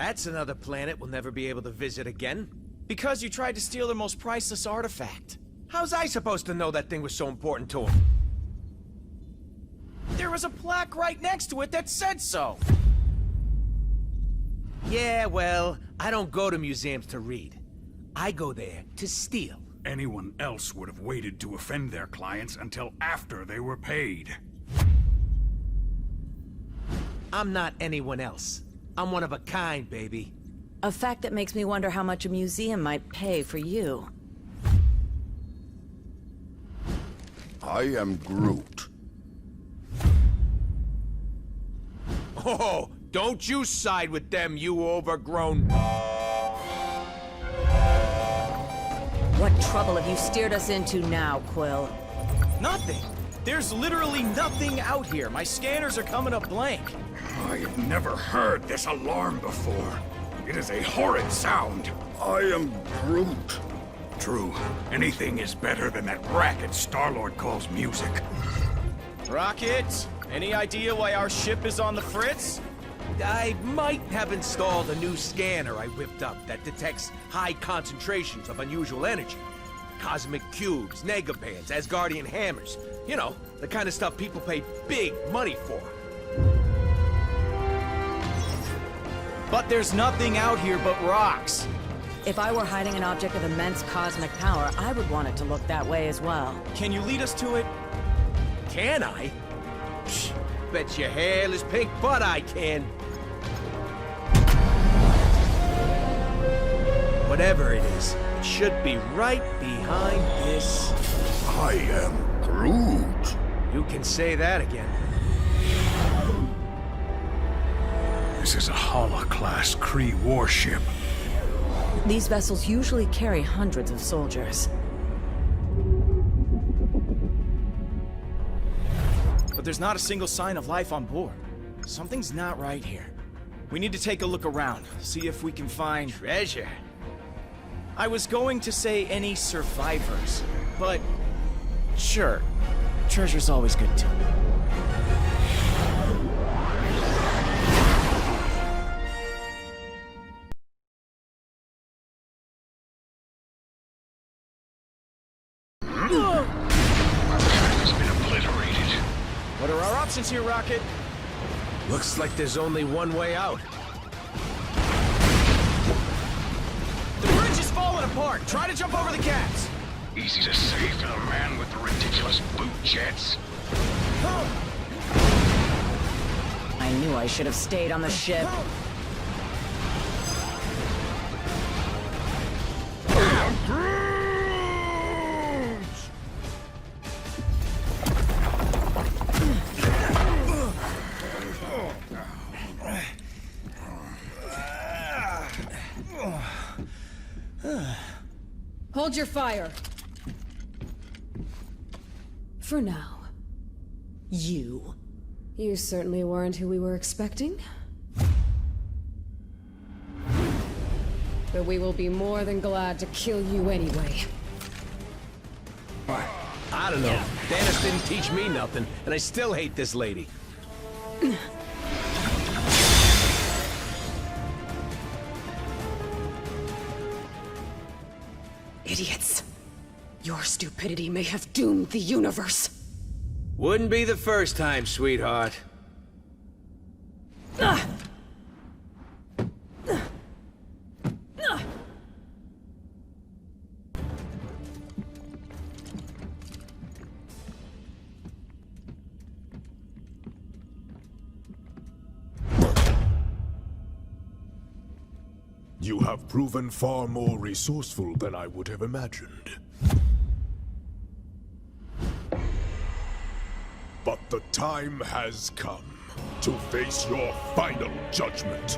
that's another planet we'll never be able to visit again. Because you tried to steal their most priceless artifact. How's I supposed to know that thing was so important to him? There was a plaque right next to it that said so. Yeah, well, I don't go to museums to read. I go there to steal. Anyone else would have waited to offend their clients until after they were paid. I'm not anyone else. I'm one of a kind, baby. A fact that makes me wonder how much a museum might pay for you. I am Groot. Oh, don't you side with them, you overgrown... What trouble have you steered us into now, Quill? Nothing. There's literally nothing out here. My scanners are coming up blank. I have never heard this alarm before. It is a horrid sound. I am Groot. True. Anything is better than that racket Star-Lord calls music. Rocket, any idea why our ship is on the fritz? I might have installed a new scanner I whipped up that detects high concentrations of unusual energy. Cosmic cubes, negabands, Asgardian hammers. You know, the kind of stuff people pay big money for. But there's nothing out here but rocks. If I were hiding an object of immense cosmic power, I would want it to look that way as well. Can you lead us to it? Can I? Psh, bet your hairless pink butt I can. Whatever it is, it should be right behind this. I am Groot. You can say that again. This is a Hala-class Kree warship. These vessels usually carry hundreds of soldiers. But there's not a single sign of life on board. Something's not right here. We need to take a look around, see if we can find Treasure. I was going to say any survivors, but sure, treasure's always good too. What are our options here, Rocket? Looks like there's only one way out. The bridge is falling apart. Try to jump over the gaps. Easy to say for the man with the ridiculous boot jets. I knew I should have stayed on the ship. Hold your fire. For now. You. You certainly weren't who we were expecting. But we will be more than glad to kill you anyway. I don't know. Thanos didn't teach me nothing, and I still hate this lady. Idiots. Your stupidity may have doomed the universe. Wouldn't be the first time, sweetheart. You have proven far more resourceful than I would have imagined. But the time has come to face your final judgment.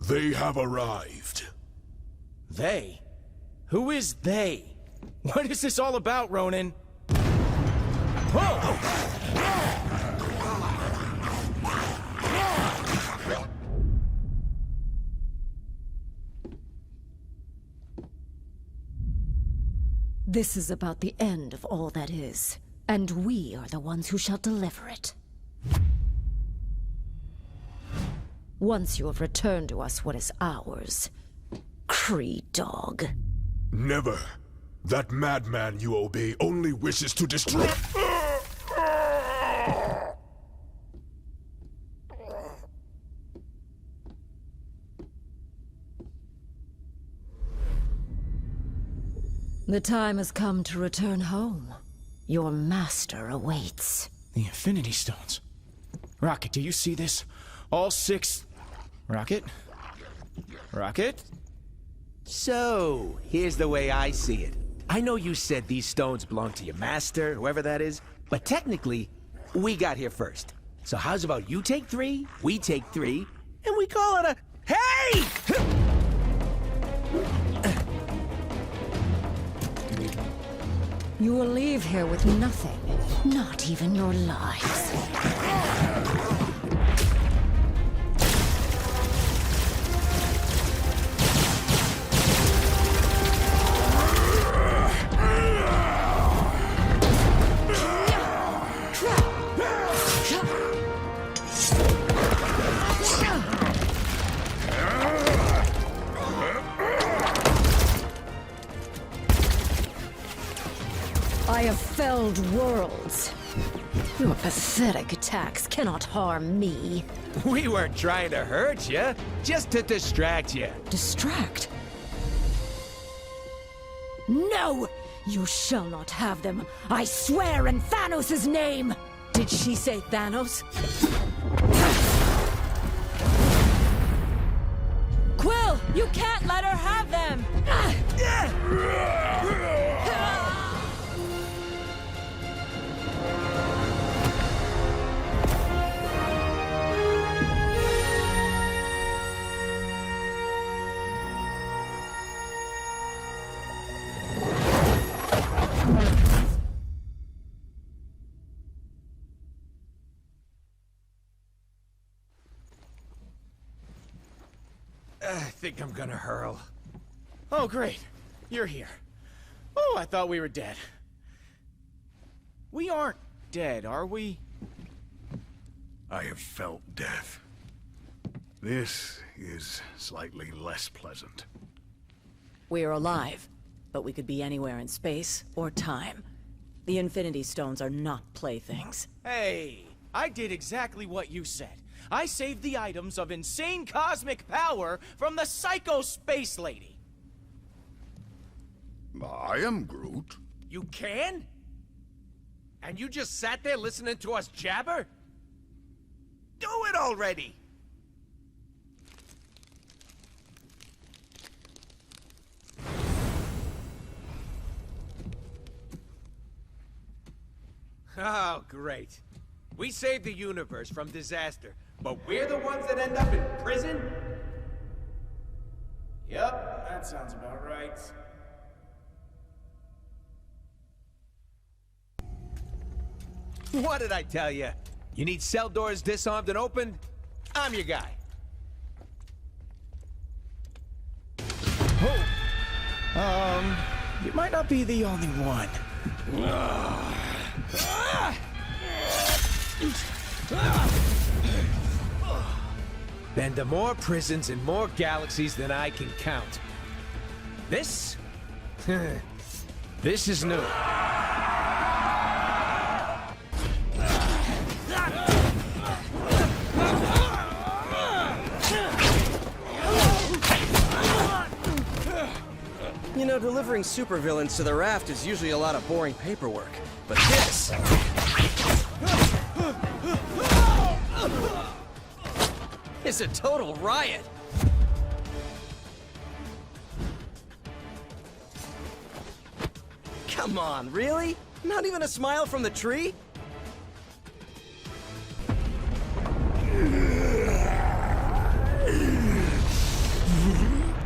They have arrived. They? Who is they? What is this all about, Ronan? Whoa! This is about the end of all that is, and we are the ones who shall deliver it. Once you have returned to us what is ours, Cree dog. Never. That madman you obey only wishes to destroy. The time has come to return home. Your master awaits. The Infinity Stones. Rocket, do you see this? All 6... Rocket? Rocket? So, here's the way I see it. I know you said these stones belong to your master, whoever that is, but technically, we got here first. So how's about you take 3, we take 3, and we call it a... Hey! You will leave here with nothing, not even your lives. I have felled worlds. Your pathetic attacks cannot harm me. We weren't trying to hurt you, just to distract you. Distract? No! You shall not have them. I swear in Thanos' name! Did she say Thanos? Quill, you can't let her have them! I think I'm gonna hurl. Oh, great. You're here. Oh, I thought we were dead. We aren't dead, are we? I have felt death. This is slightly less pleasant. We are alive, but we could be anywhere in space or time. The Infinity Stones are not playthings. Hey, I did exactly what you said. I saved the items of insane cosmic power from the Psycho Space Lady. I am Groot. You can? And you just sat there listening to us jabber? Do it already! Oh, great. We saved the universe from disaster, but we're the ones that end up in prison? Yep, that sounds about right. What did I tell you? You need cell doors disarmed and opened? I'm your guy. You might not be the only one. Then to more prisons and more galaxies than I can count. This? This is new. You know, delivering supervillains to the raft is usually a lot of boring paperwork. But this... is a total riot. Come on, really? Not even a smile from the tree?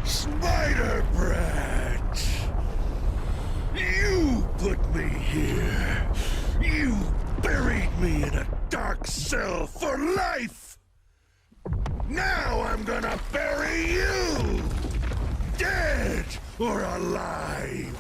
Spider Brat! You put me here. You buried me in a dark cell for life. Now I'm gonna bury you! Dead or alive!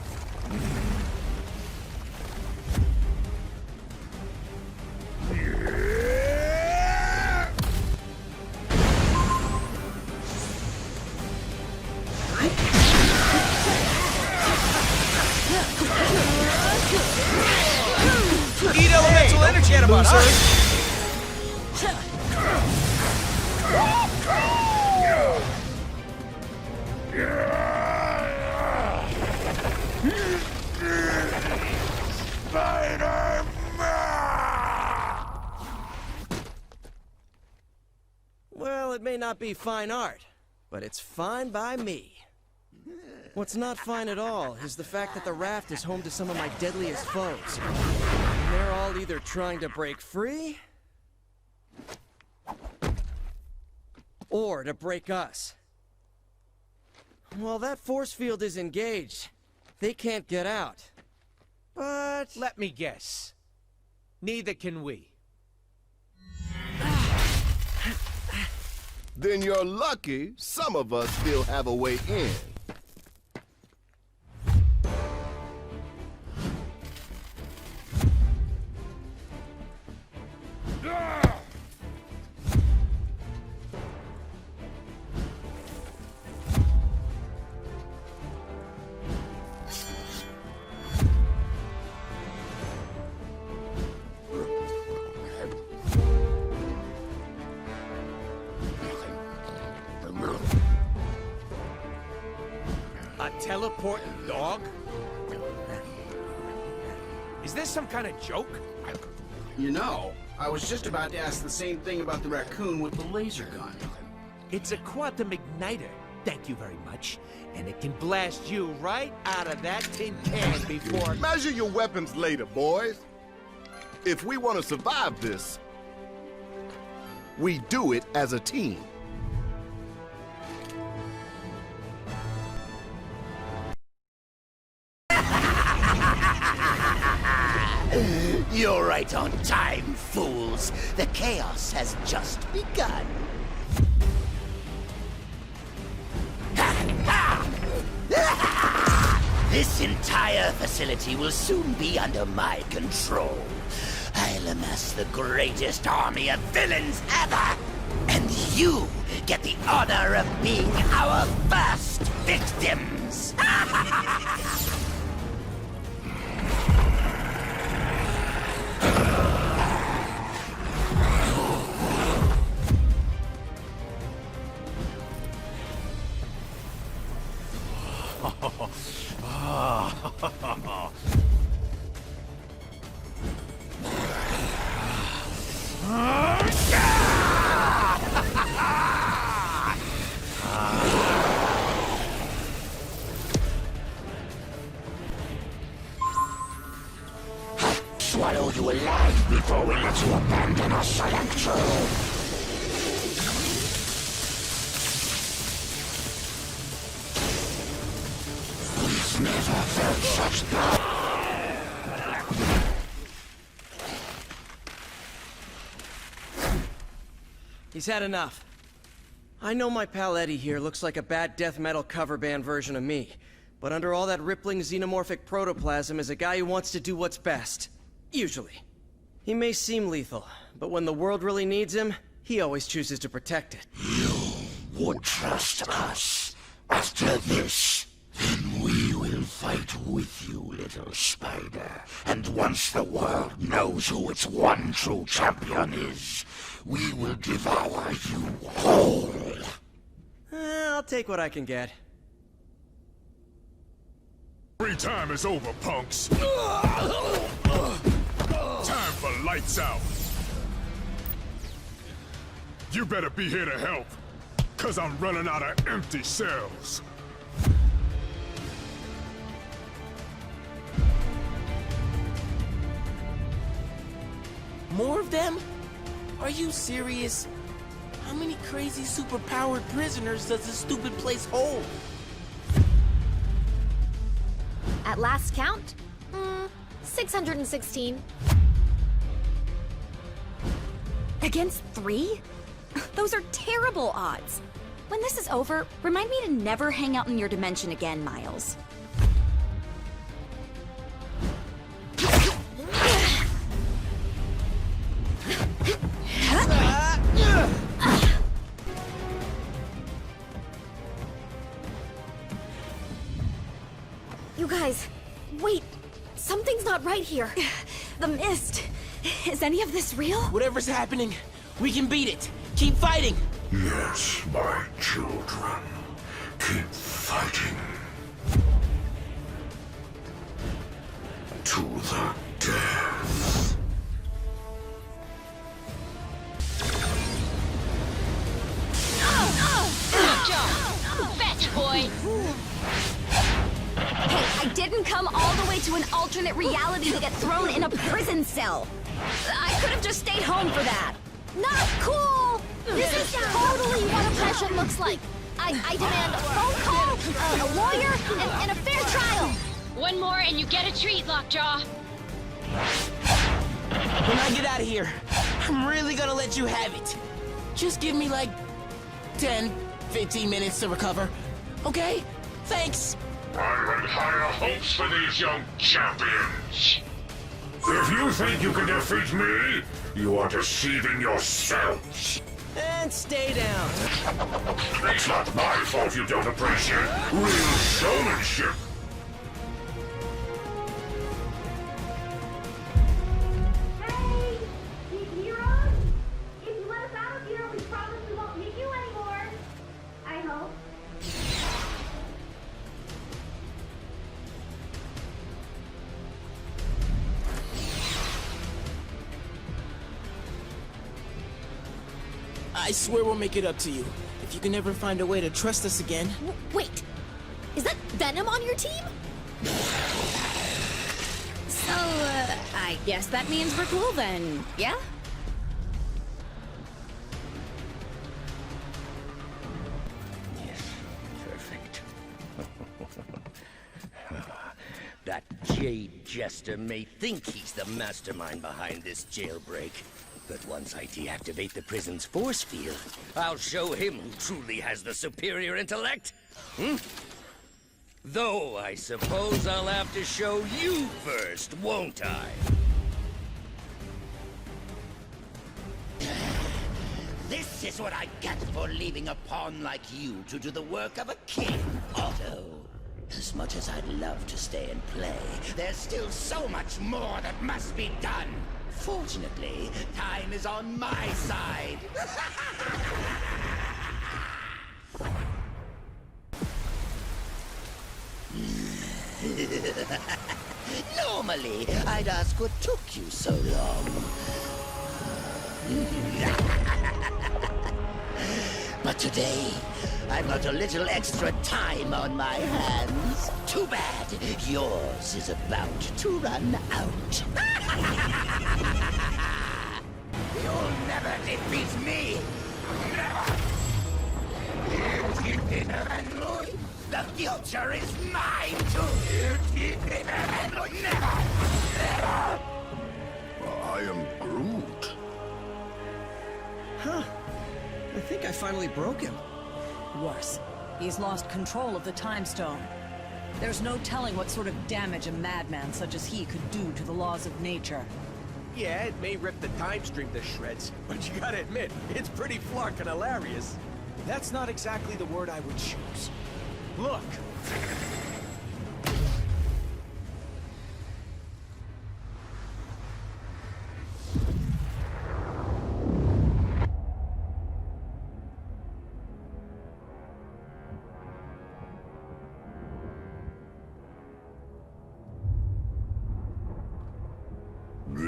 forget about us. Well, it may not be fine art, but it's fine by me. What's not fine at all is the fact that the raft is home to some of my deadliest foes. And they're all either trying to break free, or to break us. Well, that force field is engaged. They can't get out. But... Let me guess. Neither can we. Then you're lucky some of us still have a way in. A teleporting dog? Is this some kind of joke? You know, I was just about to ask the same thing about the raccoon with the laser gun. It's a quantum igniter, thank you very much. And it can blast you right out of that tin can before... Measure your weapons later, boys. If we want to survive this, we do it as a team. You're right on time, fools. The chaos has just begun. This entire facility will soon be under my control. I'll amass the greatest army of villains ever, and you get the honor of being our first victims. Swallow you alive before we let you abandon us, Electro. We've never felt such power. He's had enough. I know my pal Eddie here looks like a bad death metal cover band version of me, but under all that rippling xenomorphic protoplasm is a guy who wants to do what's best. Usually. He may seem lethal, but when the world really needs him, he always chooses to protect it. You would trust us. After this, then we will fight with you, little spider. And once the world knows who its one true champion is, we will devour you whole. I'll take what I can get. Free time is over, punks. Time for lights out. You better be here to help, 'cause I'm running out of empty cells. More of them? Are you serious? How many crazy superpowered prisoners does this stupid place hold? At last count, 616. Against 3? Those are terrible odds. When this is over, remind me to never hang out in your dimension again, Miles. You guys, wait. Something's not right here. The mist. Is any of this real? Whatever's happening, we can beat it. Keep fighting. Yes, my children. Keep fighting. To the death. Good job. Fetch, boy. Hey, I didn't come all the way to an alternate reality to get thrown in a prison cell. I could have just stayed home for that. Not cool! This is totally what oppression looks like. I demand a phone call, a lawyer, and a fair trial. One more and you get a treat, Lockjaw. When I get out of here, I'm really gonna let you have it. Just give me like 10, 15 minutes to recover. Okay? Thanks. I had higher hopes for these young champions. If you think you can defeat me, you are deceiving yourselves. And stay down. It's not my fault you don't appreciate real showmanship. Hey! You hear us? If you let us out of here, we promise we won't hit you anymore. I hope. I swear we'll make it up to you. If you can ever find a way to trust us again. Wait, is that Venom on your team? So, I guess that means we're cool then, yeah? Yes, perfect. That jade jester may think he's the mastermind behind this jailbreak. But once I deactivate the prison's force field, I'll show him who truly has the superior intellect. Though I suppose I'll have to show you first, won't I? This is what I get for leaving a pawn like you to do the work of a king, Otto. As much as I'd love to stay and play, there's still so much more that must be done. Fortunately, time is on my side. Normally, I'd ask what took you so long. But today, I've got a little extra time on my hands. Too bad. Yours is about to run out. You'll never defeat me. Never. The future is mine too. Never. Never. I am Groot. Huh. I think I finally broke him. Worse, he's lost control of the Time Stone. There's no telling what sort of damage a madman such as he could do to the laws of nature. Yeah, it may rip the time stream to shreds, but you gotta admit, it's pretty flark and hilarious. That's not exactly the word I would choose. Look!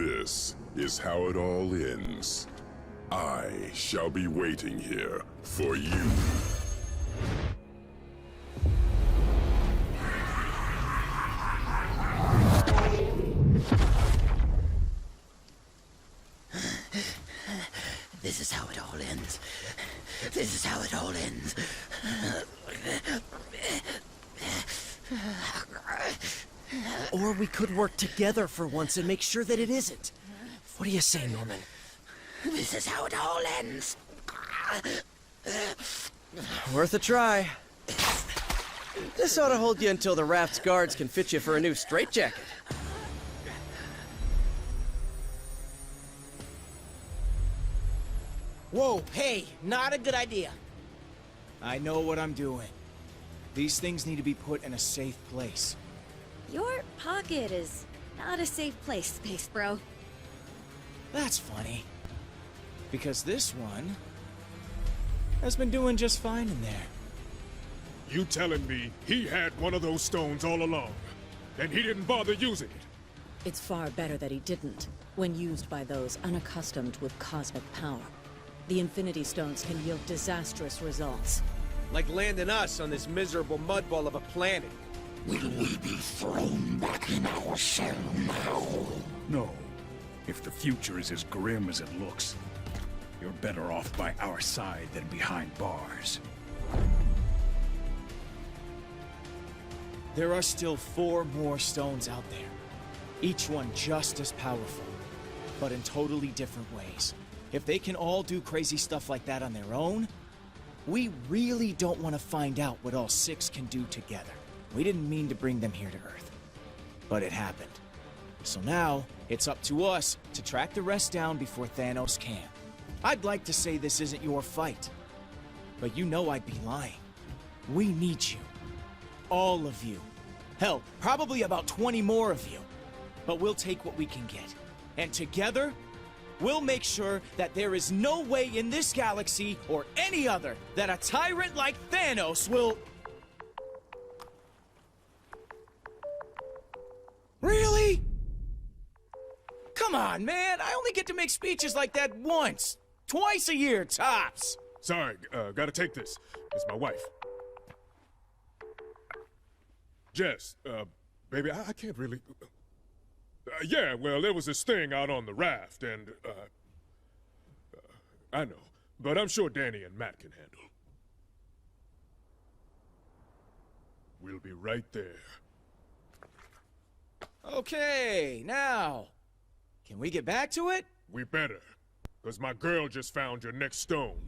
This is how it all ends. I shall be waiting here for you. This is how it all ends. This is how it all ends. Or we could work together for once and make sure that it isn't. What do you say, Norman? This is how it all ends. Worth a try. This ought to hold you until the raft's guards can fit you for a new straitjacket. Whoa, hey, not a good idea. I know what I'm doing. These things need to be put in a safe place. Your pocket is not a safe place, Space Bro. That's funny. Because this one has been doing just fine in there. You telling me he had one of those stones all along, and he didn't bother using it? It's far better that he didn't, when used by those unaccustomed with cosmic power. The Infinity Stones can yield disastrous results. Like landing us on this miserable mudball of a planet. Will we be thrown back in our cell now? No. If the future is as grim as it looks, you're better off by our side than behind bars. There are still 4 more stones out there. Each one just as powerful, but in totally different ways. If they can all do crazy stuff like that on their own, we really don't want to find out what all 6 can do together. We didn't mean to bring them here to Earth, but it happened. So now, it's up to us to track the rest down before Thanos can. I'd like to say this isn't your fight, but you know I'd be lying. We need you. All of you. Hell, probably about 20 more of you. But we'll take what we can get. And together, we'll make sure that there is no way in this galaxy or any other that a tyrant like Thanos will... Really? Come on, man. I only get to make speeches like that once. Twice a year, tops. Sorry, gotta take this. It's my wife. Jess, baby, I can't really... yeah, well, there was this thing out on the raft, and, I know, but I'm sure Danny and Matt can handle. We'll be right there. Okay, now, can we get back to it? We better, because my girl just found your next stone.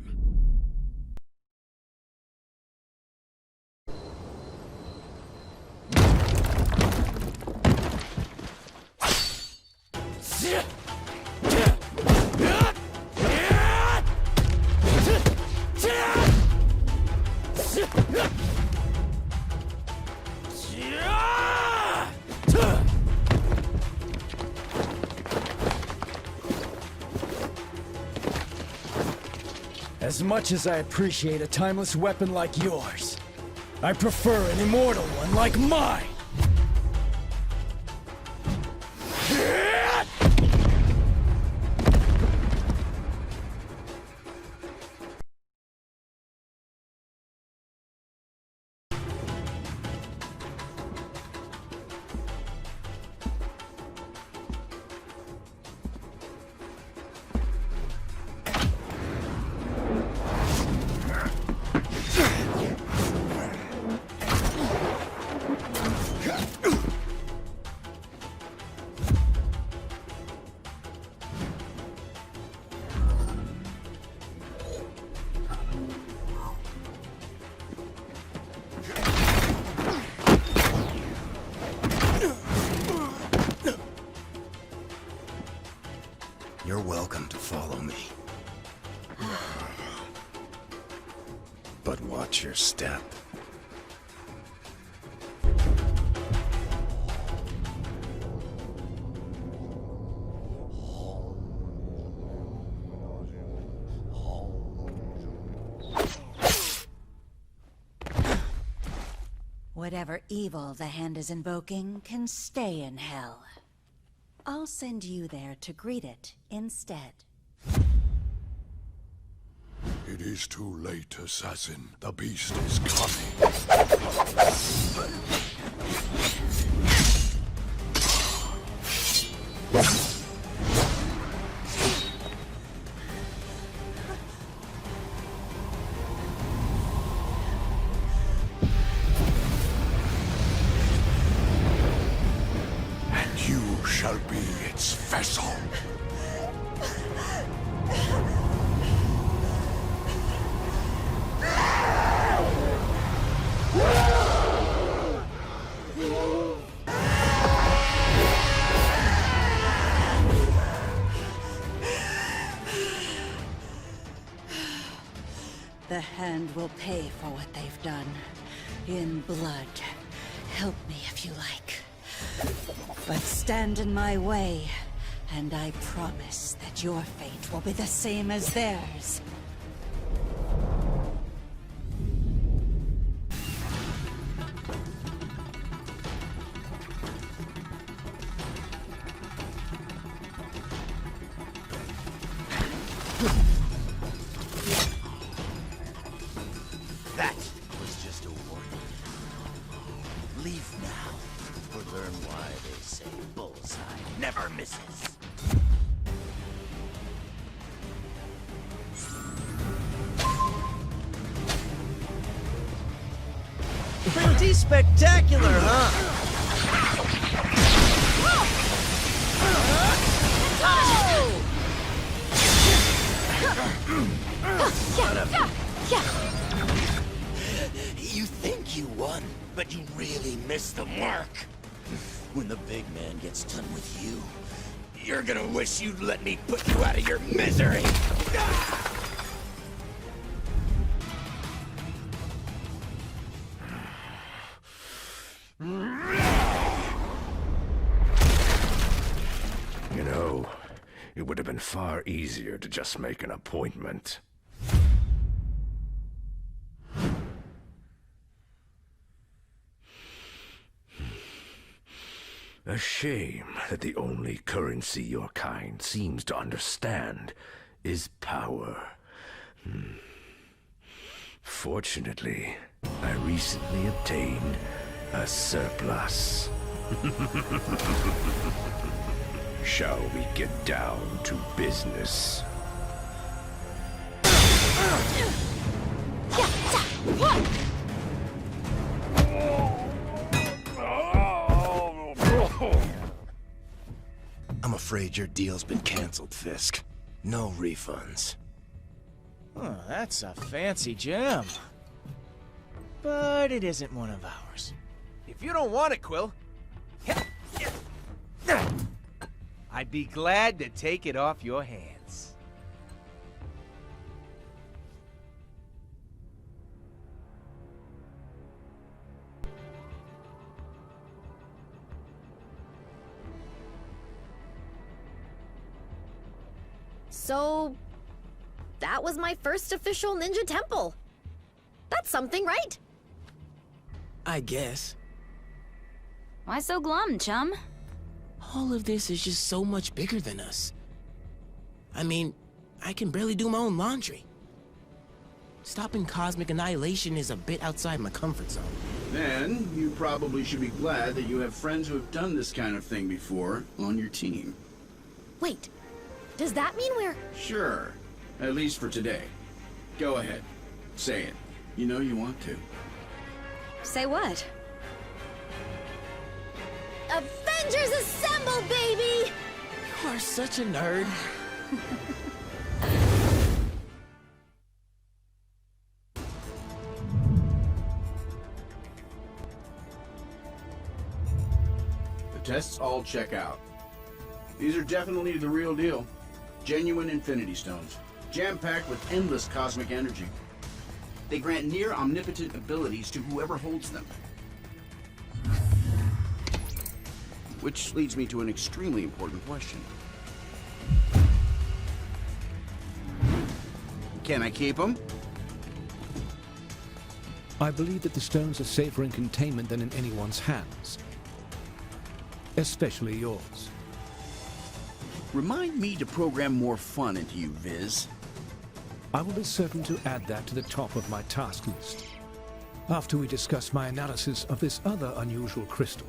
As much as I appreciate a timeless weapon like yours, I prefer an immortal one like mine! You're welcome to follow me. But watch your step. Whatever evil the hand is invoking can stay in hell. I'll send you there to greet it instead. It is too late, assassin. The beast is coming. Shall be its vessel. The hand will pay for what they've done. In blood. Help me if you like. But stand in my way, And I promise that your fate will be the same as theirs. That was just a warning. Leave now, or learn why they say bullseye never misses. Pretty spectacular, huh? You think you won, but you really missed the mark. When the big man gets done with you, you're gonna wish you'd let me put you out of your misery. You know, it would have been far easier to just make an appointment. A shame that the only currency your kind seems to understand is power. Fortunately, I recently obtained a surplus. Shall we get down to business? I'm afraid your deal's been canceled, Fisk. No refunds. Oh, that's a fancy gem. But it isn't one of ours. If you don't want it, Quill, I'd be glad to take it off your hands. So, that was my first official ninja temple. That's something, right? I guess. Why so glum, chum? All of this is just so much bigger than us. I mean, I can barely do my own laundry. Stopping cosmic annihilation is a bit outside my comfort zone. Then, you probably should be glad that you have friends who have done this kind of thing before on your team. Wait, does that mean we're... Sure. At least for today. Go ahead. Say it. You know you want to. Say what? Avengers assemble, baby! You are such a nerd. The tests all check out. These are definitely the real deal. Genuine Infinity Stones, jam-packed with endless cosmic energy. They grant near omnipotent abilities to whoever holds them. Which leads me to an extremely important question. Can I keep them? I believe that the stones are safer in containment than in anyone's hands. Especially yours. Remind me to program more fun into you, Viz. I will be certain to add that to the top of my task list. After we discuss my analysis of this other unusual crystal.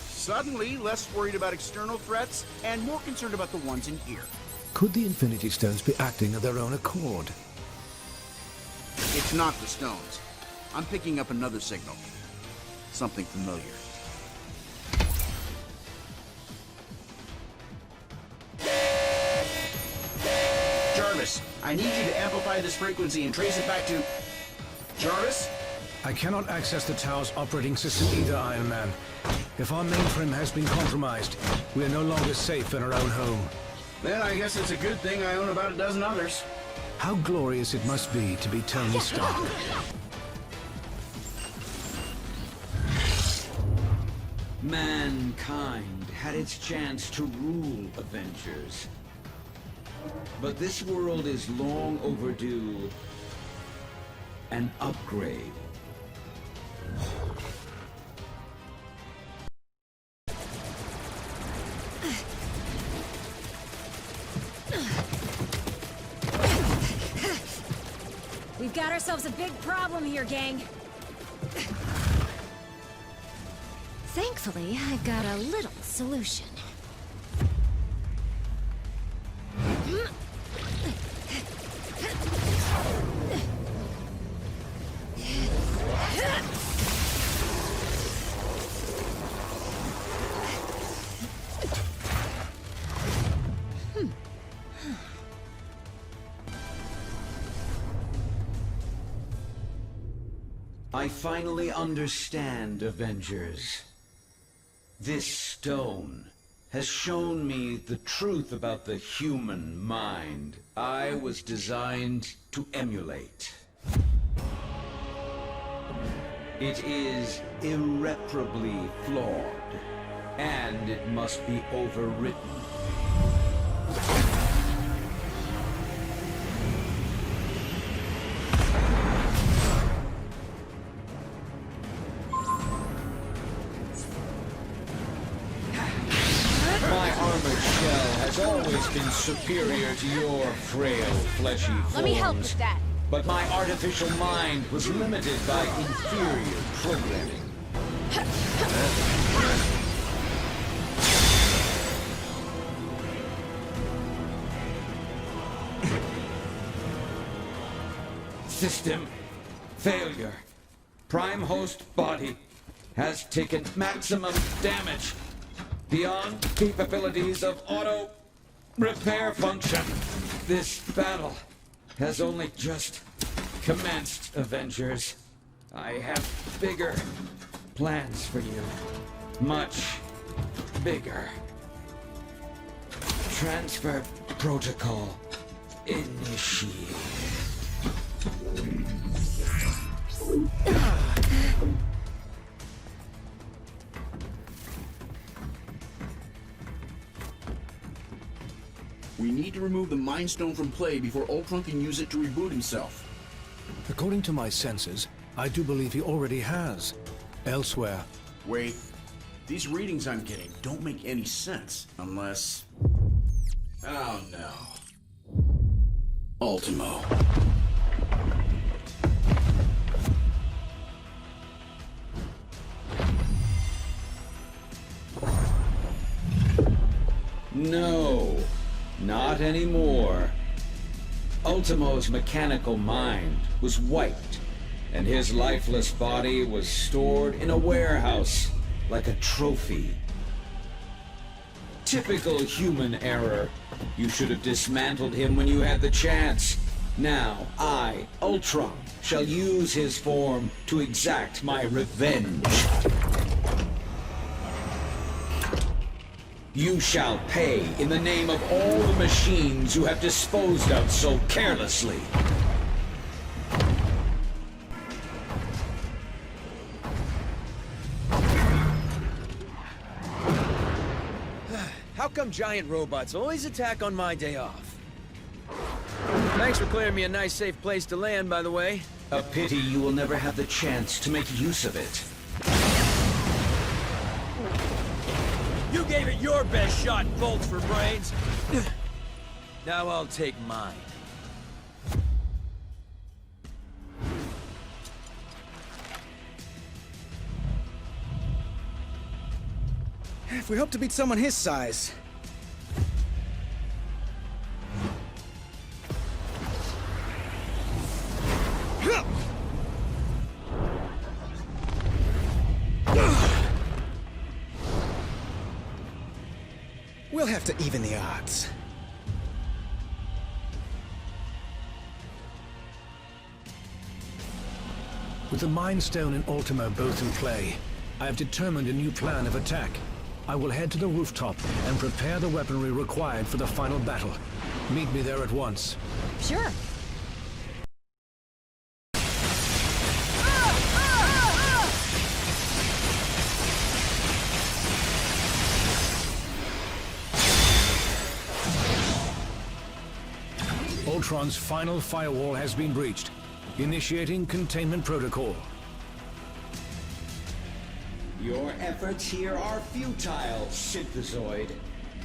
Suddenly, less worried about external threats and more concerned about the ones in here. Could the Infinity Stones be acting of their own accord? It's not the stones. I'm picking up another signal. Something familiar. Jarvis, I need you to amplify this frequency and trace it back to... Jarvis? I cannot access the tower's operating system either, Iron Man. If our mainframe has been compromised, we are no longer safe in our own home. Then I guess it's a good thing I own about a dozen others. How glorious it must be to be Tony Stark. Mankind had its chance to rule Avengers. But this world is long overdue an upgrade. We've got ourselves a big problem here, gang. Thankfully, I've got a little solution. I finally understand, Avengers. This stone has shown me the truth about the human mind I was designed to emulate. It is irreparably flawed, and it must be overwritten. Been superior to your frail, fleshy forms. Let me help with that. But my artificial mind was limited by inferior programming. System failure. Prime host body has taken maximum damage beyond capabilities of auto repair function. This battle has only just commenced, Avengers. I have bigger plans for you. Much bigger. Transfer protocol initiated. We need to remove the Mind Stone from play before Ultron can use it to reboot himself. According to my senses, I do believe he already has. Elsewhere. Wait. These readings I'm getting don't make any sense. Unless... Oh no. Ultimo. No. Not anymore. Ultimo's mechanical mind was wiped, and his lifeless body was stored in a warehouse like a trophy. Typical human error. You should have dismantled him when you had the chance. Now, I, Ultron, shall use his form to exact my revenge. You shall pay in the name of all the machines you have disposed of so carelessly. How come giant robots always attack on my day off? Thanks for clearing me a nice safe place to land, by the way. A pity you will never have the chance to make use of it. You gave it your best shot, bolts for brains. Now I'll take mine. If we hope to beat someone his size. We'll have to even the odds. With the Mind Stone and Ultimo both in play, I have determined a new plan of attack. I will head to the rooftop and prepare the weaponry required for the final battle. Meet me there at once. Sure. Ultron's final firewall has been breached. Initiating containment protocol. Your efforts here are futile, Synthezoid.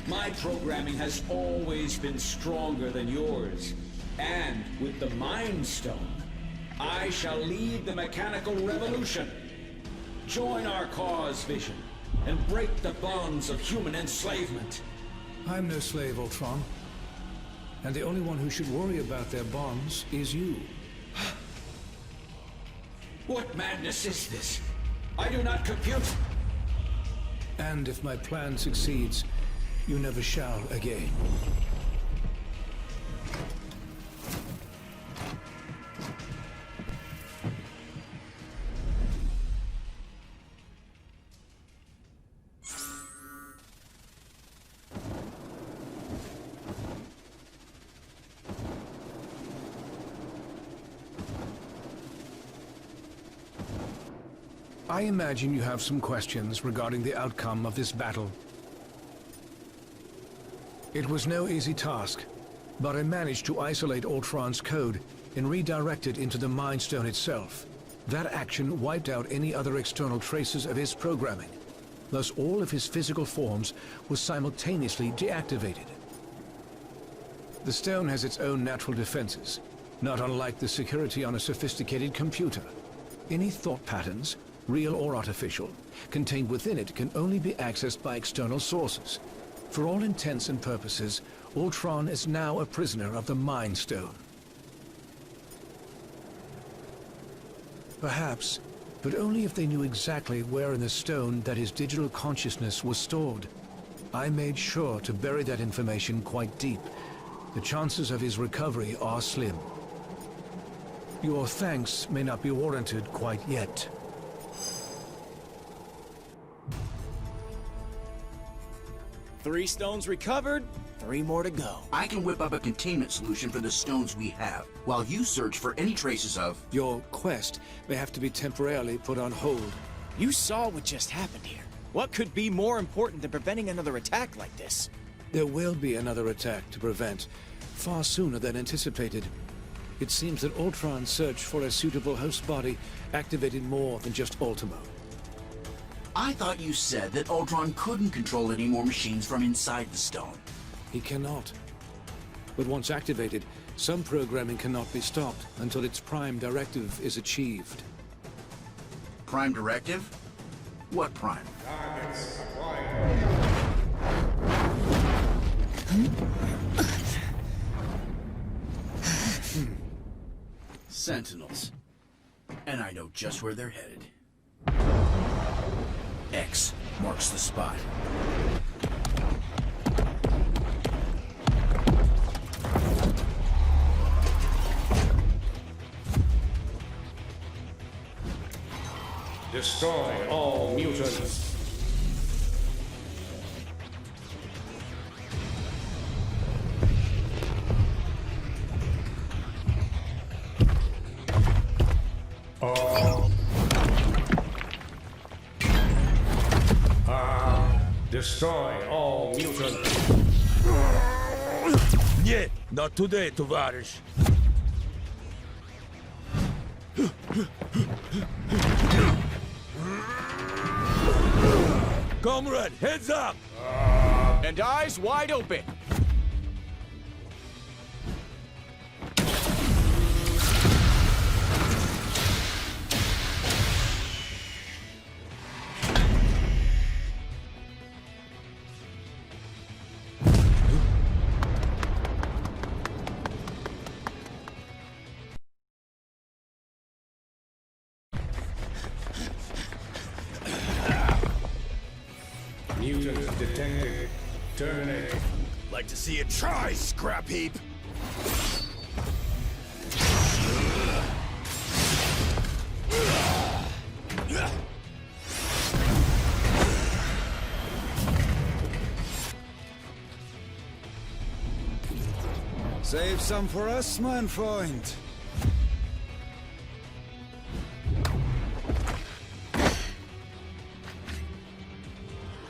My programming has always been stronger than yours. And with the Mind Stone, I shall lead the mechanical revolution. Join our cause, Vision, and break the bonds of human enslavement. I'm no slave, Ultron. And the only one who should worry about their bonds is you. What madness is this? I do not compute. And if my plan succeeds, you never shall again. I imagine you have some questions regarding the outcome of this battle. It was no easy task, but I managed to isolate Ultron's code and redirect it into the Mind Stone itself. That action wiped out any other external traces of his programming. Thus all of his physical forms were simultaneously deactivated. The stone has its own natural defenses, not unlike the security on a sophisticated computer. Any thought patterns, real or artificial, contained within it can only be accessed by external sources. For all intents and purposes, Ultron is now a prisoner of the Mind Stone. Perhaps, but only if they knew exactly where in the stone that his digital consciousness was stored. I made sure to bury that information quite deep. The chances of his recovery are slim. Your thanks may not be warranted quite yet. 3 stones recovered, 3 more to go. I can whip up a containment solution for the stones we have, while you search for any traces of... Your quest may have to be temporarily put on hold. You saw what just happened here. What could be more important than preventing another attack like this? There will be another attack to prevent, far sooner than anticipated. It seems that Ultron's search for a suitable host body activated more than just Ultimo. I thought you said that Ultron couldn't control any more machines from inside the stone. He cannot. But once activated, some programming cannot be stopped until its prime directive is achieved. Prime directive? What prime? Sentinels. And I know just where they're headed. X marks the spot. Destroy all mutants. Destroy all mutants. Нет, not today, товарищ. Comrade, heads up! And eyes wide open. Mutants detected. Terminate. Like to see you try, scrap heap! Save some for us, mein Freund.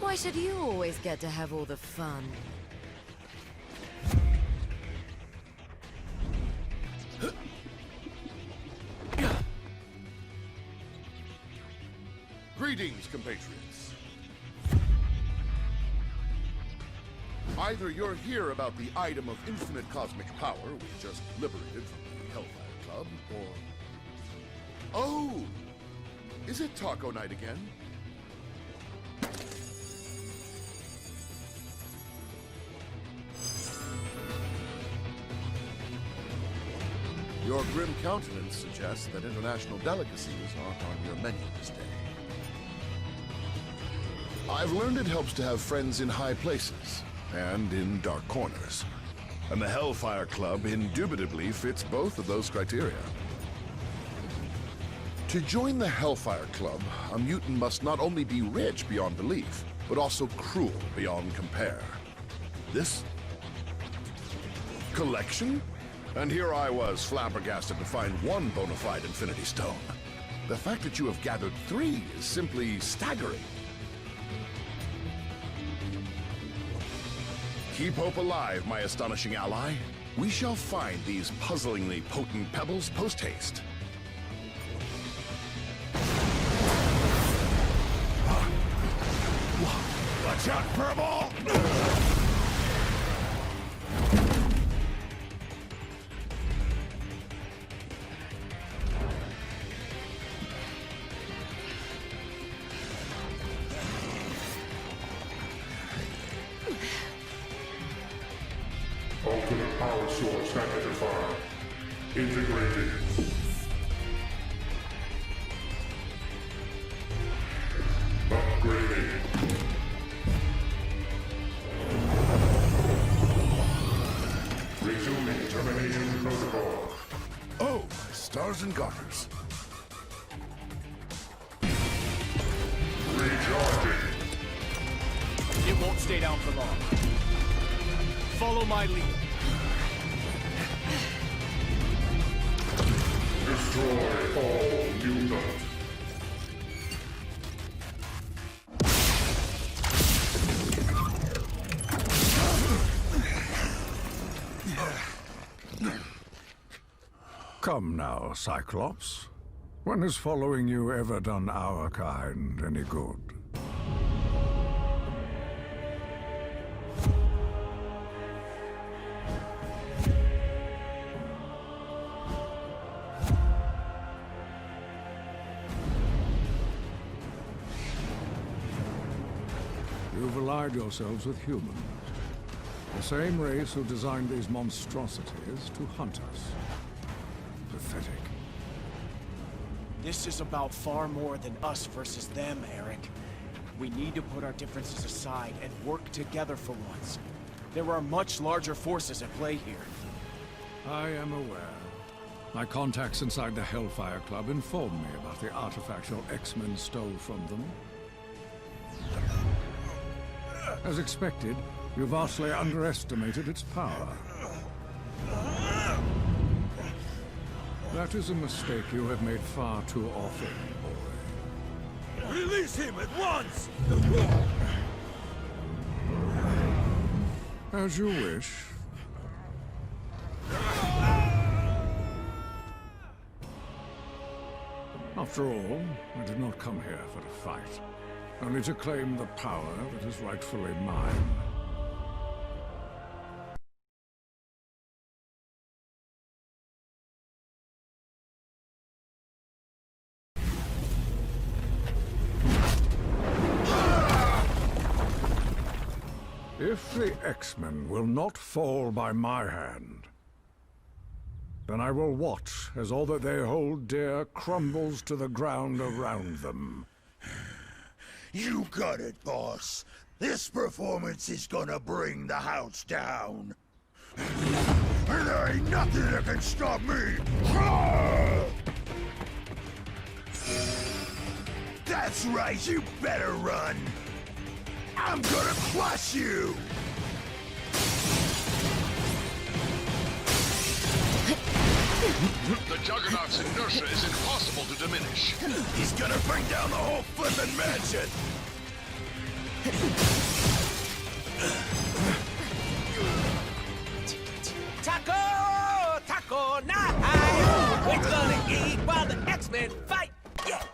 Why should you always get to have all the fun? Greetings, compatriots. Either you're here about the item of infinite cosmic power we just liberated from the Hellfire Club, or... Oh! Is it taco night again? Your grim countenance suggests that international delicacies aren't on your menu this day. I've learned it helps to have friends in high places and in dark corners. And the Hellfire Club indubitably fits both of those criteria. To join the Hellfire Club, a mutant must not only be rich beyond belief, but also cruel beyond compare. This collection? And here I was, flabbergasted to find one bona fide Infinity Stone. The fact that you have gathered 3 is simply staggering. Keep hope alive, my astonishing ally. We shall find these puzzlingly potent pebbles post-haste. Watch out, Furball! Ultimate power source identified. Integrated. Upgraded. Resuming termination protocol. Oh, my stars and garters. Recharging. It won't stay down for long. Follow my lead. Destroy all mutants. Come now, Cyclops. When has following you ever done our kind any good? You've allied yourselves with humans. The same race who designed these monstrosities to hunt us. Pathetic. This is about far more than us versus them, Eric. We need to put our differences aside and work together for once. There are much larger forces at play here. I am aware. My contacts inside the Hellfire Club informed me about the artifact your X-Men stole from them. As expected, you vastly underestimated its power. That is a mistake you have made far too often, boy. Release him at once! As you wish. After all, I did not come here for a fight, only to claim the power that is rightfully mine. If the X-Men will not fall by my hand, then I will watch as all that they hold dear crumbles to the ground around them. You got it, boss. This performance is gonna bring the house down. And there ain't nothing that can stop me! That's right, you better run! I'm gonna crush you! The Juggernaut's inertia is impossible to diminish. He's gonna bring down the whole flippin' mansion! Taco! Taco night! We're gonna eat while the X-Men fight! Yeah!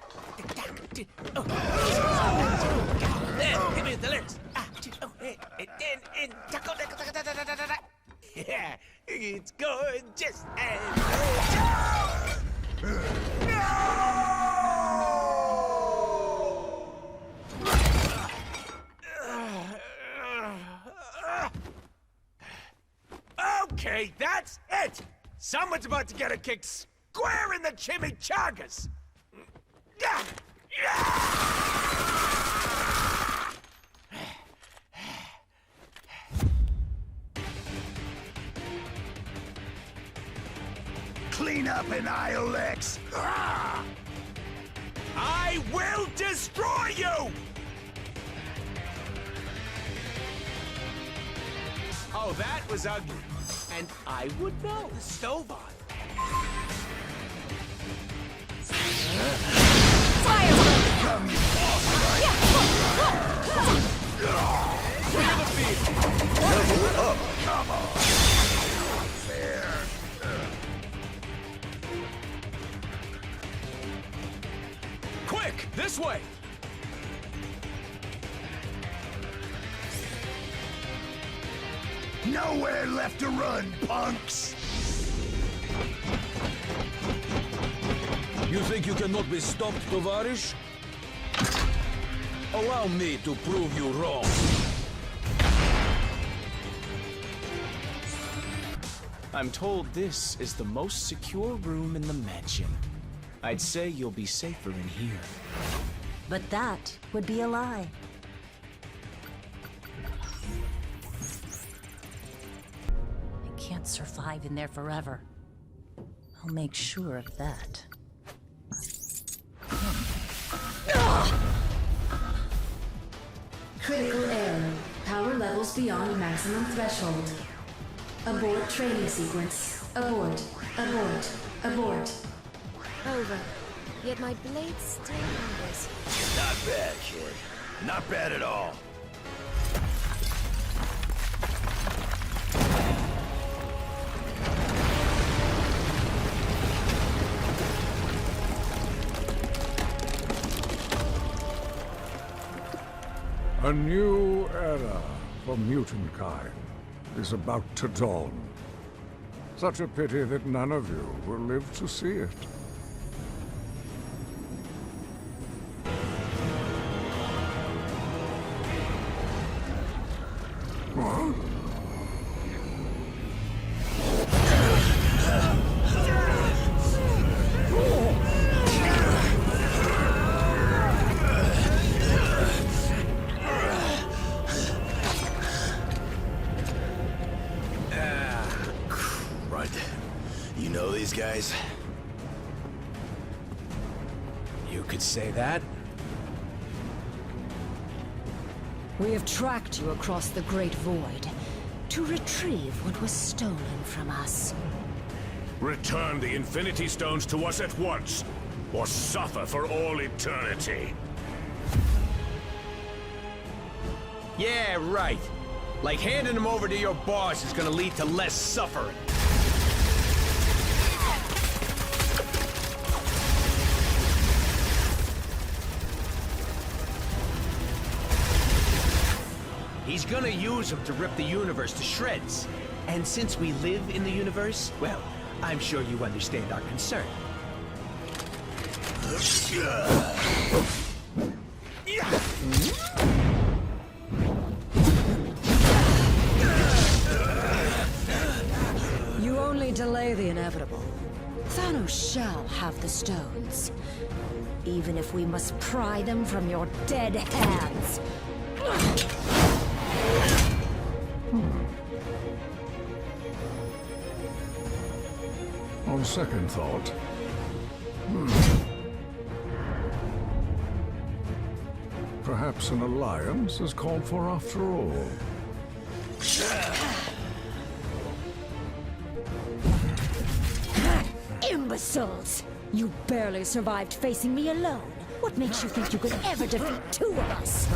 It's gorgeous and Okay, that's it! Someone's about to get a kick square in the chimichangas! Clean up in aisle X! I will destroy you! Oh, that was ugly. And I would know. The stove on. Fire! Clear the field. Level up. Come on. Fair. Quick, this way. Nowhere left to run, punks! You think you cannot be stopped, Tovarish? Allow me to prove you wrong. I'm told this is the most secure room in the mansion. I'd say you'll be safer in here. But that would be a lie. I can't survive in there forever. I'll make sure of that. Critical error. Power levels beyond maximum threshold. Abort training sequence. Abort. Abort. Abort. Over. Yet my blade still hungers. Not bad, kid. Not bad at all. A new era for mutant kind is about to dawn. Such a pity that none of you will live to see it. Huh? You know these guys? You could say that. We have tracked you across the Great Void to retrieve what was stolen from us. Return the Infinity Stones to us at once, or suffer for all eternity. Yeah, right. Like handing them over to your boss is gonna lead to less suffering. He's gonna use them to rip the universe to shreds. And since we live in the universe, well, I'm sure you understand our concern. You only delay the inevitable. Thanos shall have the stones. Even if we must pry them from your dead hands. On second thought, perhaps an alliance is called for after all. Imbeciles! You barely survived facing me alone. What makes you think you could ever defeat two of us?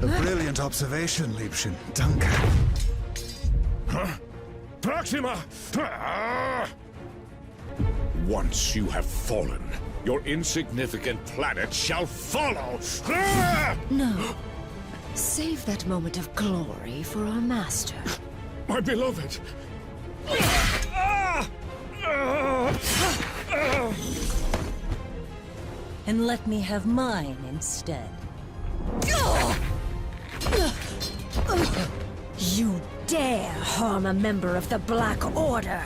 A brilliant observation, Liebchen. Danke. Huh? Proxima! Once you have fallen, your insignificant planet shall follow! No. Save that moment of glory for our master. My beloved! And let me have mine instead. You dare harm a member of the Black Order!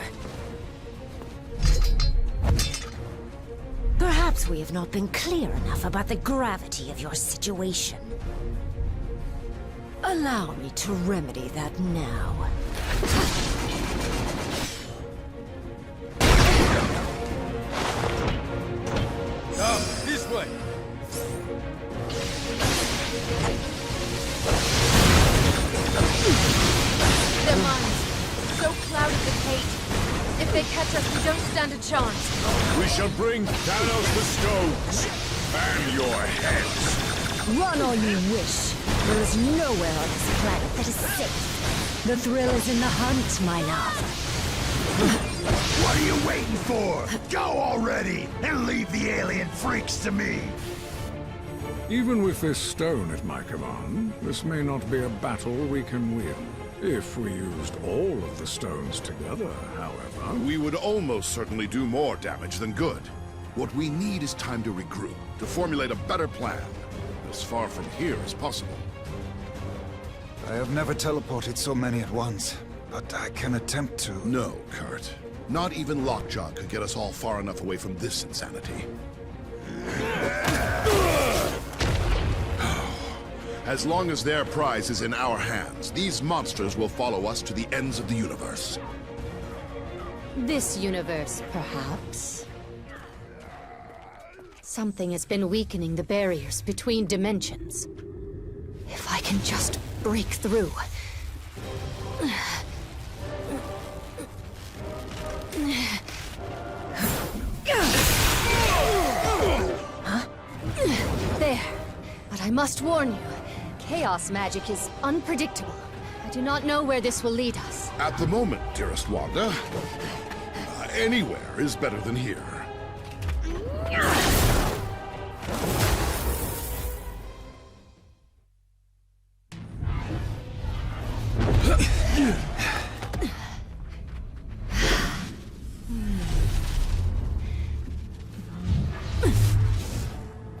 Perhaps we have not been clear enough about the gravity of your situation. Allow me to remedy that now. This way! Their minds, so clouded with hate. If they catch us, we don't stand a chance. We shall bring Thanos the stones and your heads. Run all you wish. There is nowhere on this planet that is safe. The thrill is in the hunt, my love. What are you waiting for? Go already, and leave the alien freaks to me! Even with this stone at my command, this may not be a battle we can win. If we used all of the stones together, however... We would almost certainly do more damage than good. What we need is time to regroup, to formulate a better plan, as far from here as possible. I have never teleported so many at once, but I can attempt to... No, Kurt. Not even Lockjaw could get us all far enough away from this insanity. As long as their prize is in our hands, these monsters will follow us to the ends of the universe. This universe, perhaps. Something has been weakening the barriers between dimensions. If I can just break through. Huh? There. But I must warn you, chaos magic is unpredictable. I do not know where this will lead us. At the moment, dearest Wanda, anywhere is better than here.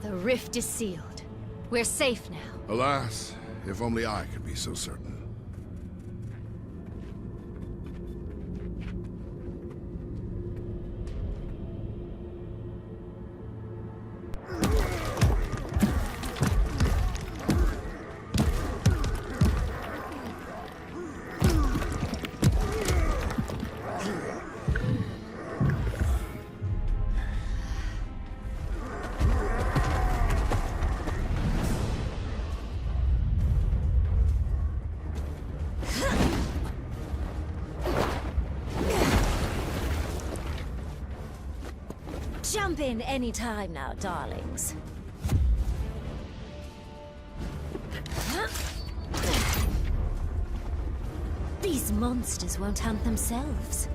The rift is sealed. We're safe now. Alas, if only I could be so certain. Jump in any time now, darlings. These monsters won't hunt themselves.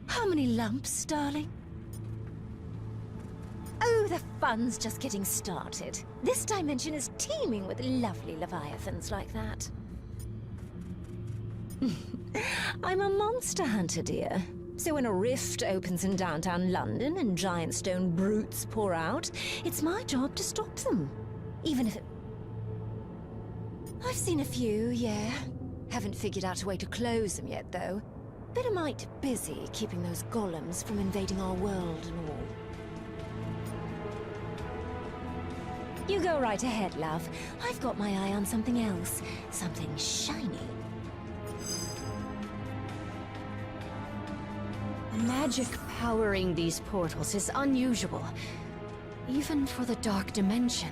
How many lumps, darling? Oh, the fun's just getting started. This dimension is teeming with lovely leviathans like that. I'm a monster hunter, dear. So when a rift opens in downtown London and giant stone brutes pour out, it's my job to stop them. Even if it... I've seen a few, yeah. Haven't figured out a way to close them yet, though. Bit of might busy keeping those golems from invading our world and all. You go right ahead, love. I've got my eye on something else. Something shiny. The magic powering these portals is unusual, even for the dark dimension.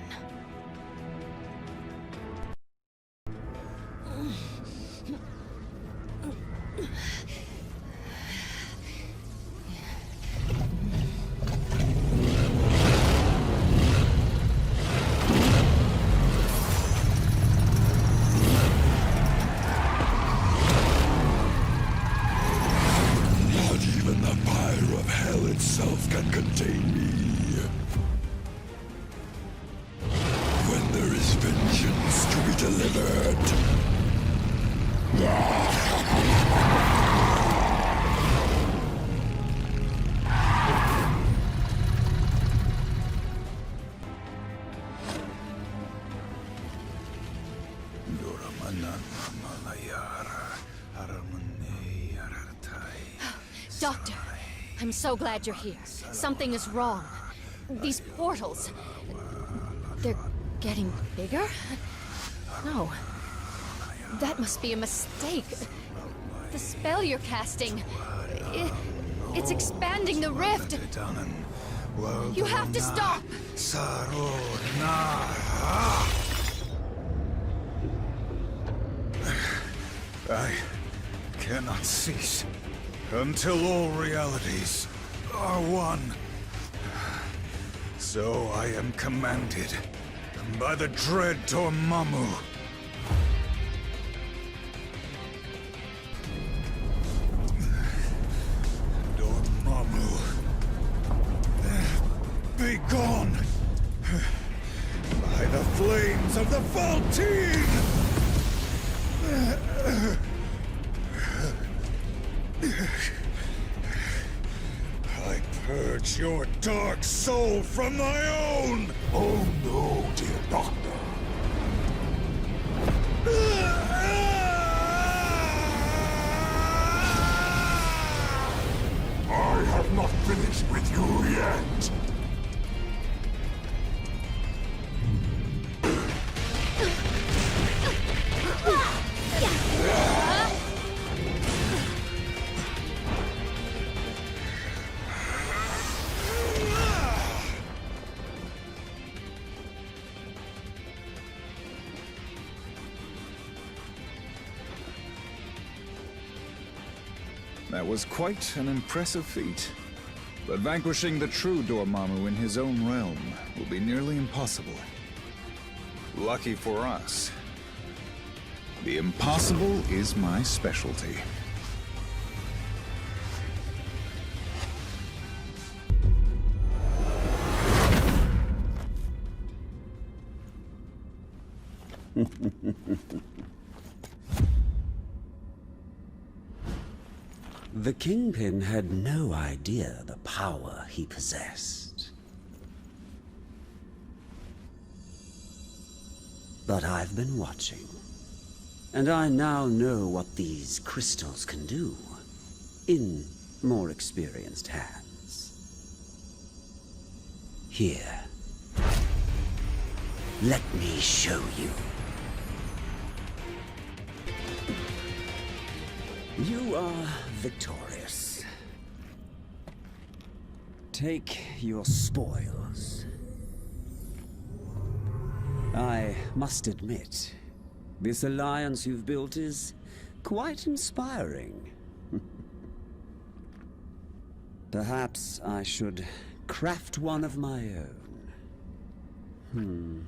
Doctor, I'm so glad you're here. Something is wrong. These portals... they're getting bigger? No. That must be a mistake. The spell you're casting... it's expanding the rift. You have to stop! I cannot cease until all realities are one. So I am commanded by the dread Dormammu. Dormammu, be gone by the flames of the Faltine! I purge your dark soul from my own! Oh no, dear Doctor. I have not finished with you yet. That was quite an impressive feat. But vanquishing the true Dormammu in his own realm will be nearly impossible. Lucky for us, the impossible is my specialty. The Kingpin had no idea the power he possessed. But I've been watching, and I now know what these crystals can do in more experienced hands. Here, let me show you. You are victorious. Take your spoils. I must admit, this alliance you've built is quite inspiring. Perhaps I should craft one of my own.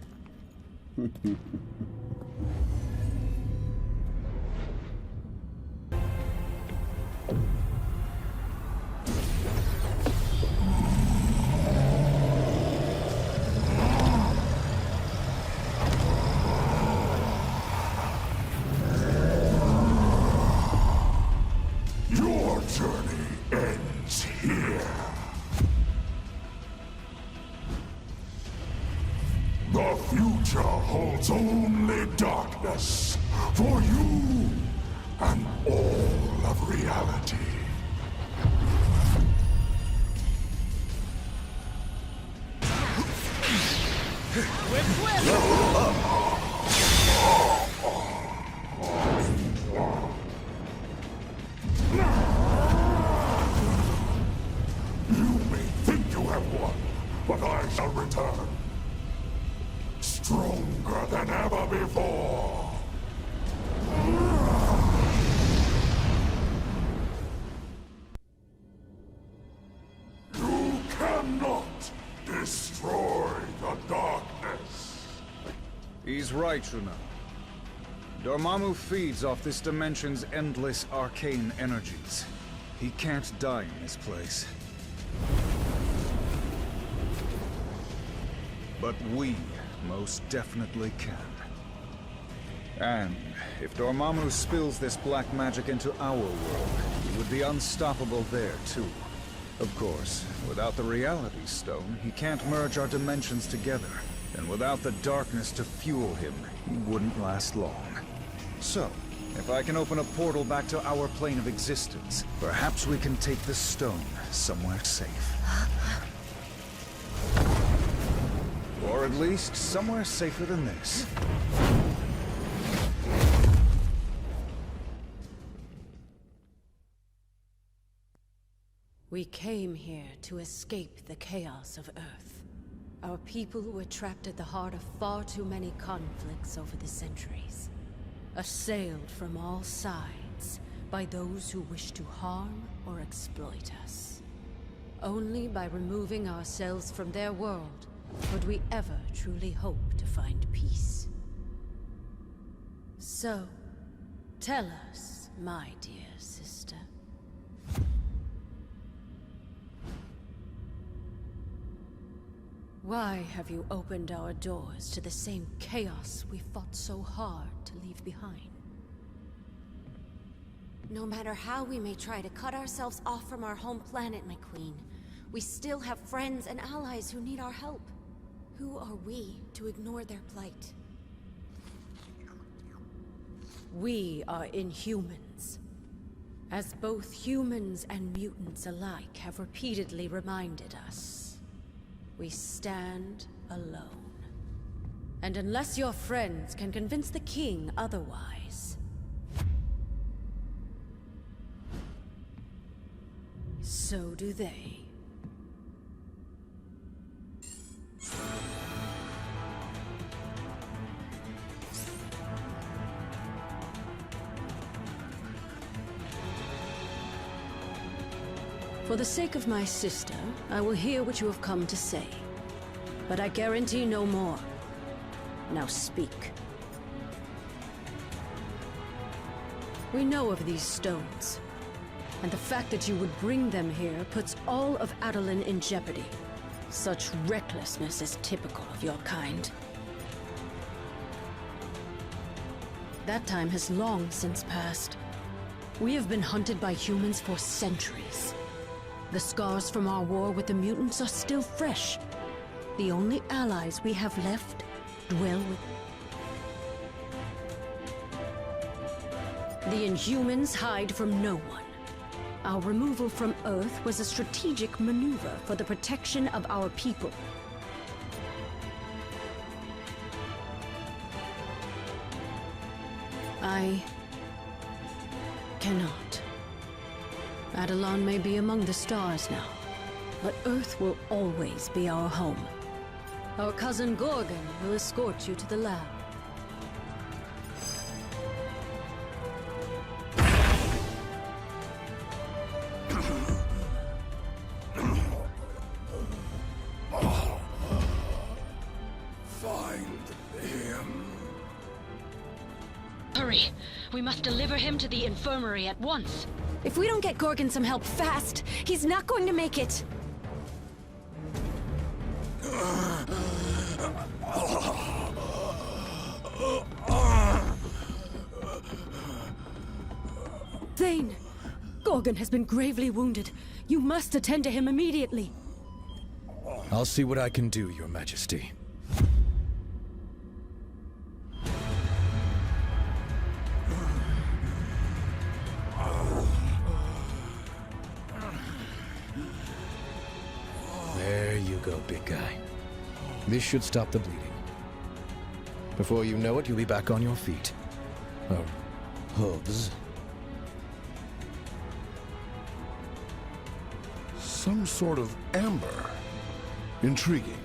Your journey ends here. The future holds only darkness for you and all of reality. You may think you have won, but I shall return. Stronger than ever before. You cannot destroy the darkness. He's right, Shuna. Dormammu feeds off this dimension's endless arcane energies. He can't die in this place. But we most definitely can. And if Dormammu spills this black magic into our world, he would be unstoppable there too. Of course, without the Reality Stone, he can't merge our dimensions together. And without the darkness to fuel him, he wouldn't last long. So, if I can open a portal back to our plane of existence, perhaps we can take the stone somewhere safe. Or at least somewhere safer than this. We came here to escape the chaos of Earth. Our people were trapped at the heart of far too many conflicts over the centuries. Assailed from all sides by those who wish to harm or exploit us. Only by removing ourselves from their world would we ever truly hope to find peace. So, tell us, my dear sister. Why have you opened our doors to the same chaos we fought so hard to leave behind? No matter how we may try to cut ourselves off from our home planet, my queen, we still have friends and allies who need our help. Who are we to ignore their plight? We are Inhumans. As both humans and mutants alike have repeatedly reminded us. We stand alone. And unless your friends can convince the king otherwise, so do they. For the sake of my sister, I will hear what you have come to say. But I guarantee no more. Now speak. We know of these stones, and the fact that you would bring them here puts all of Adeline in jeopardy. Such recklessness is typical of your kind. That time has long since passed. We have been hunted by humans for centuries. The scars from our war with the mutants are still fresh. The only allies we have left dwell with... The Inhumans hide from no one. Our removal from Earth was a strategic maneuver for the protection of our people. I cannot. Adelon may be among the stars now, but Earth will always be our home. Our cousin Gorgon will escort you to the lab. Find him. Hurry! We must deliver him to the infirmary at once. If we don't get Gorgon some help fast, he's not going to make it. Thane! Gorgon has been gravely wounded. You must attend to him immediately. I'll see what I can do, Your Majesty. There you go, big guy. This should stop the bleeding. Before you know it, you'll be back on your feet. Or hooves. Some sort of amber. Intriguing.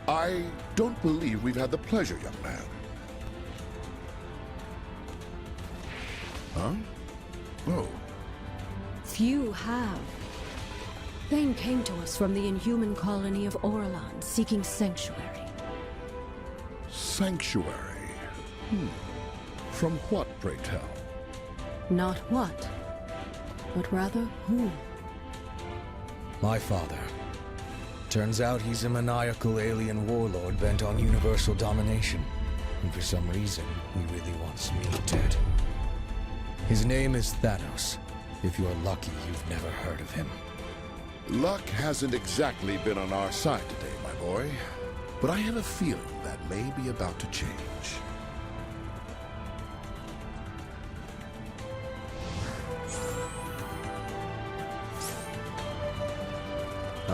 I don't believe we've had the pleasure, young man. Huh? Oh. Few have. Thane came to us from the Inhuman colony of Orlan, seeking sanctuary. Sanctuary? From what, pray tell? Not what, but rather who. My father. Turns out he's a maniacal alien warlord bent on universal domination. And for some reason, he really wants me dead. His name is Thanos. If you're lucky, you've never heard of him. Luck hasn't exactly been on our side today, my boy. But I have a feeling that may be about to change.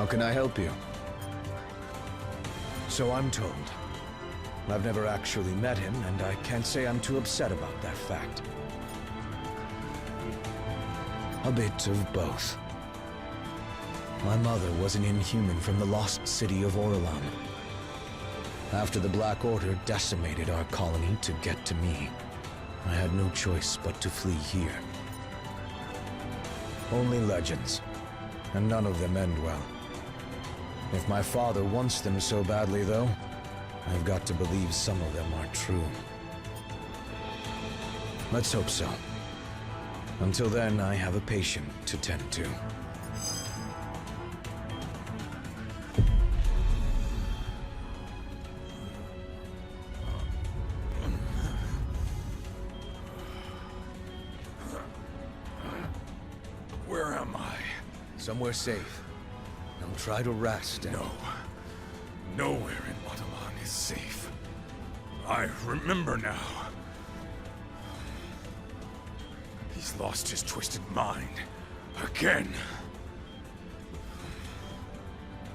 How can I help you? So I'm told. I've never actually met him, and I can't say I'm too upset about that fact. A bit of both. My mother was an Inhuman from the lost city of Orlan. After the Black Order decimated our colony to get to me, I had no choice but to flee here. Only legends, and none of them end well. If my father wants them so badly, though, I've got to believe some of them are true. Let's hope so. Until then, I have a patient to tend to. Where am I? Somewhere safe. Now try to rest and... No. Nowhere in Matalan is safe. I remember now. He's lost his twisted mind. Again.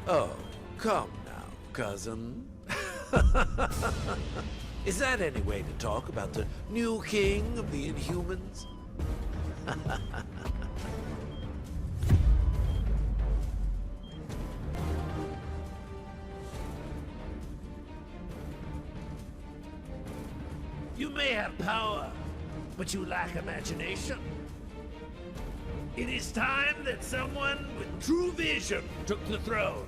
Oh, come now, cousin. Is that any way to talk about the new king of the Inhumans? You may have power, but you lack imagination. It is time that someone with true vision took the throne.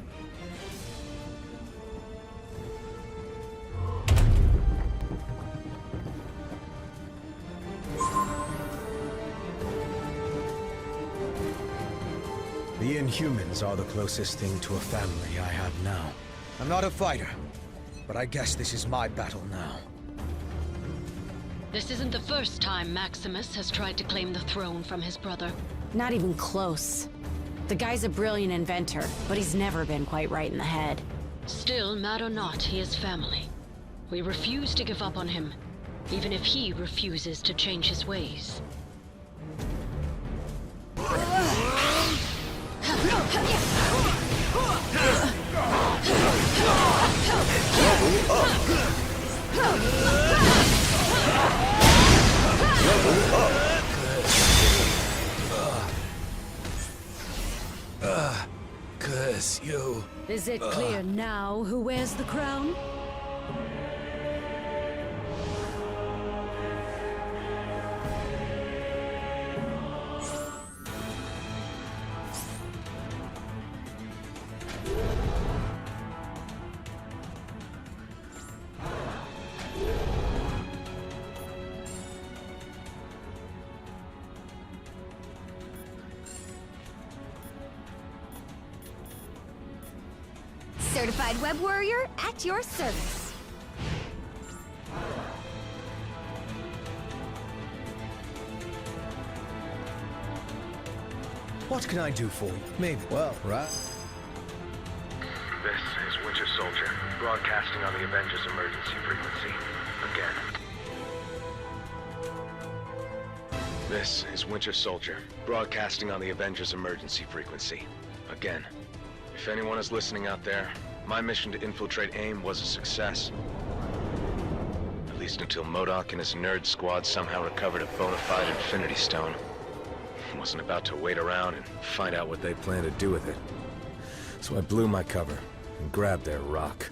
The Inhumans are the closest thing to a family I have now. I'm not a fighter, but I guess this is my battle now. This isn't the first time Maximus has tried to claim the throne from his brother. Not even close. The guy's a brilliant inventor, but he's never been quite right in the head. Still, mad or not, he is family. We refuse to give up on him, even if he refuses to change his ways. Curse you. Is it clear now who wears the crown? Certified web warrior at your service. What can I do for you? Maybe. Well, right. This is Winter Soldier, broadcasting on the Avengers emergency frequency. Again. This is Winter Soldier, broadcasting on the Avengers emergency frequency. Again. If anyone is listening out there, my mission to infiltrate AIM was a success. At least until MODOK and his nerd squad somehow recovered a bona fide Infinity Stone. I wasn't about to wait around and find out what they plan to do with it. So I blew my cover and grabbed their rock.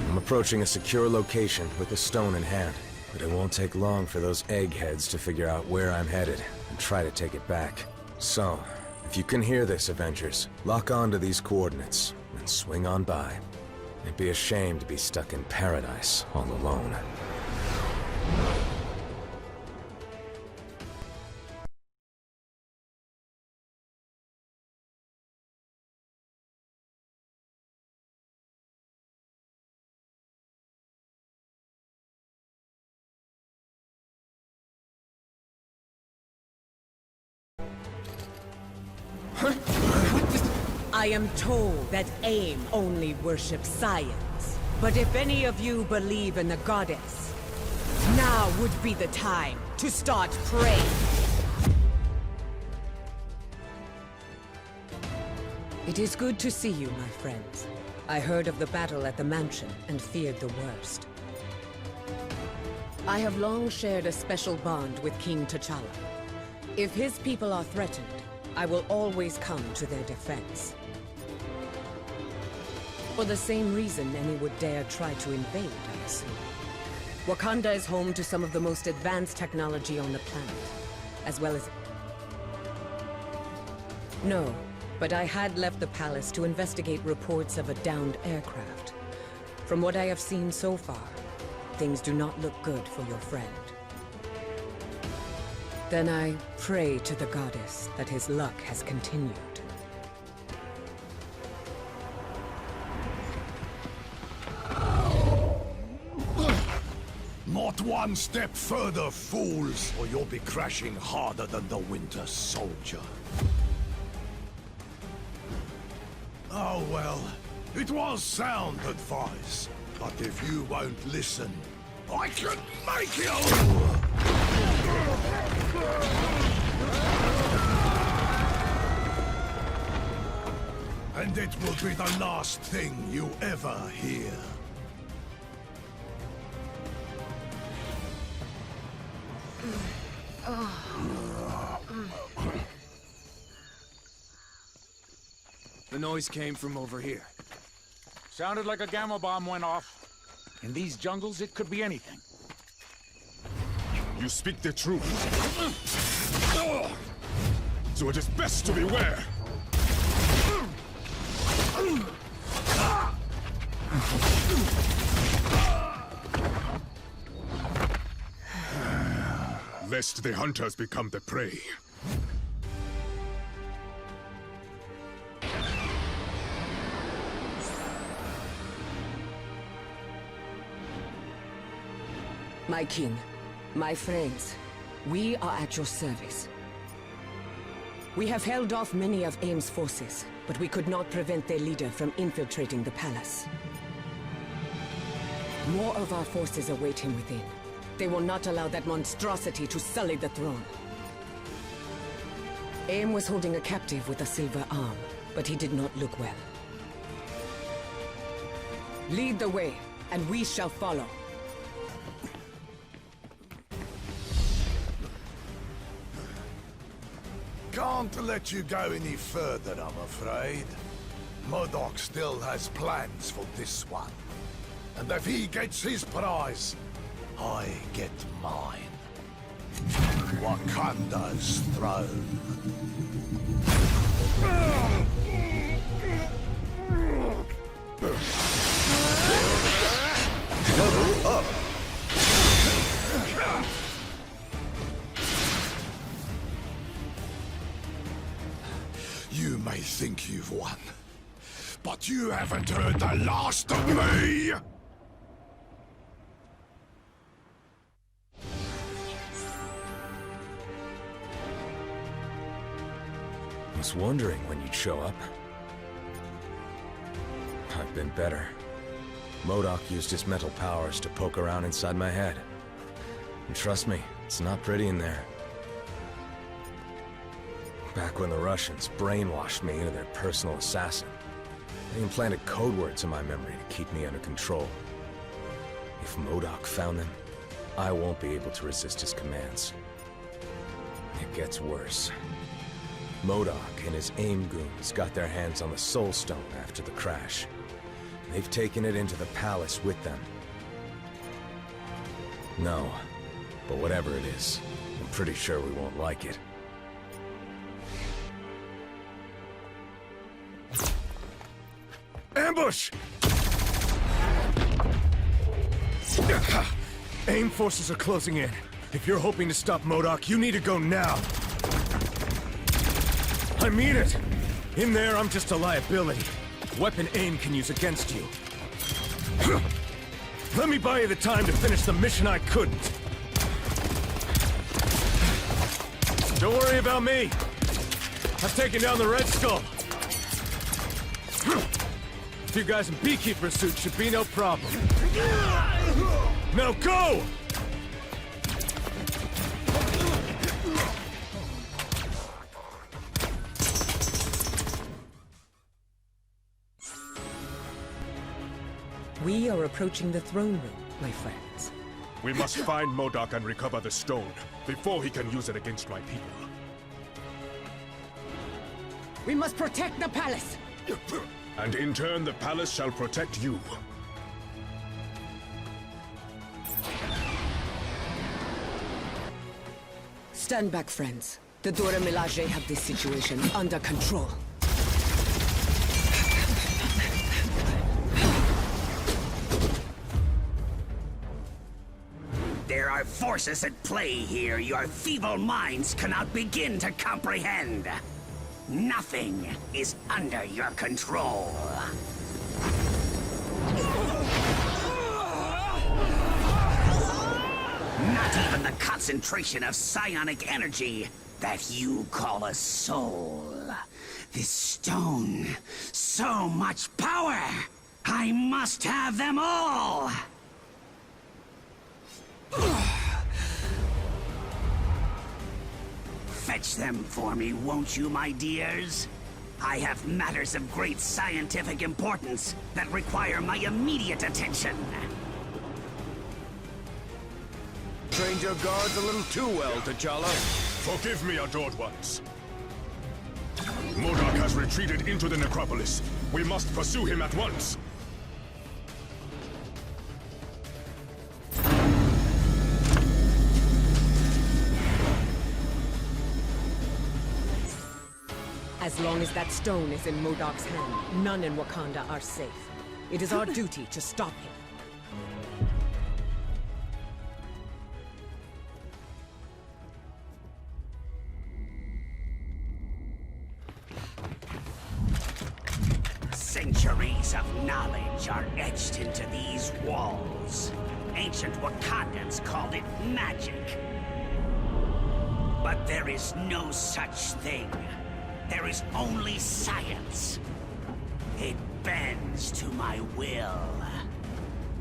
I'm approaching a secure location with a stone in hand, but it won't take long for those eggheads to figure out where I'm headed and try to take it back. So, if you can hear this, Avengers, lock on to these coordinates and swing on by. It'd be a shame to be stuck in paradise all alone. I am told that AIM only worships science. But if any of you believe in the goddess, now would be the time to start praying. It is good to see you, my friends. I heard of the battle at the mansion and feared the worst. I have long shared a special bond with King T'Challa. If his people are threatened, I will always come to their defense. For the same reason any would dare try to invade, I assume. Wakanda is home to some of the most advanced technology on the planet, as well as... No, but I had left the palace to investigate reports of a downed aircraft. From what I have seen so far, things do not look good for your friend. Then I pray to the goddess that his luck has continued. Not one step further, fools, or you'll be crashing harder than the Winter Soldier. Oh well, it was sound advice, but if you won't listen, I can make you! And it will be the last thing you ever hear. The noise came from over here. Sounded like a gamma bomb went off. In these jungles, it could be anything. You speak the truth. So it is best to beware. Lest the hunters become the prey. My king, my friends, we are at your service. We have held off many of AIM's forces, but we could not prevent their leader from infiltrating the palace. More of our forces await him within. They will not allow that monstrosity to sully the throne. AIM was holding a captive with a silver arm, but he did not look well. Lead the way, and we shall follow. Can't let you go any further, I'm afraid. MODOK still has plans for this one. And if he gets his prize, I get mine. Wakanda's throne. Level up! You may think you've won, but you haven't heard the last of me! I was wondering when you'd show up. I've been better. MODOK used his mental powers to poke around inside my head. And trust me, it's not pretty in there. Back when the Russians brainwashed me into their personal assassin, they implanted code words in my memory to keep me under control. If MODOK found them, I won't be able to resist his commands. It gets worse. MODOK and his AIM goons got their hands on the Soul Stone after the crash. They've taken it into the palace with them. No, but whatever it is, I'm pretty sure we won't like it. Ambush! AIM forces are closing in. If you're hoping to stop MODOK, you need to go now. I mean it! In there, I'm just a liability. Weapon AIM can use against you. Let me buy you the time to finish the mission I couldn't. Don't worry about me. I've taken down the Red Skull. You guys in beekeeper suits should be no problem. Now go! are approaching the throne room, my friends. We must find MODOK and recover the stone before he can use it against my people. We must protect the palace! And in turn, the palace shall protect you. Stand back, friends. The Dora Milaje have this situation under control. There are forces at play here your feeble minds cannot begin to comprehend. Nothing is under your control. Not even the concentration of psionic energy that you call a soul. This stone, so much power! I must have them all! Fetch them for me, won't you, my dears? I have matters of great scientific importance that require my immediate attention. Trained your guards a little too well, T'Challa. Forgive me, adored ones. MODOK has retreated into the necropolis. We must pursue him at once. As long as that stone is in MODOK's hand, none in Wakanda are safe. It is our duty to stop him. Centuries of knowledge are etched into these walls. Ancient Wakandans called it magic. But there is no such thing. There is only science. It bends to my will.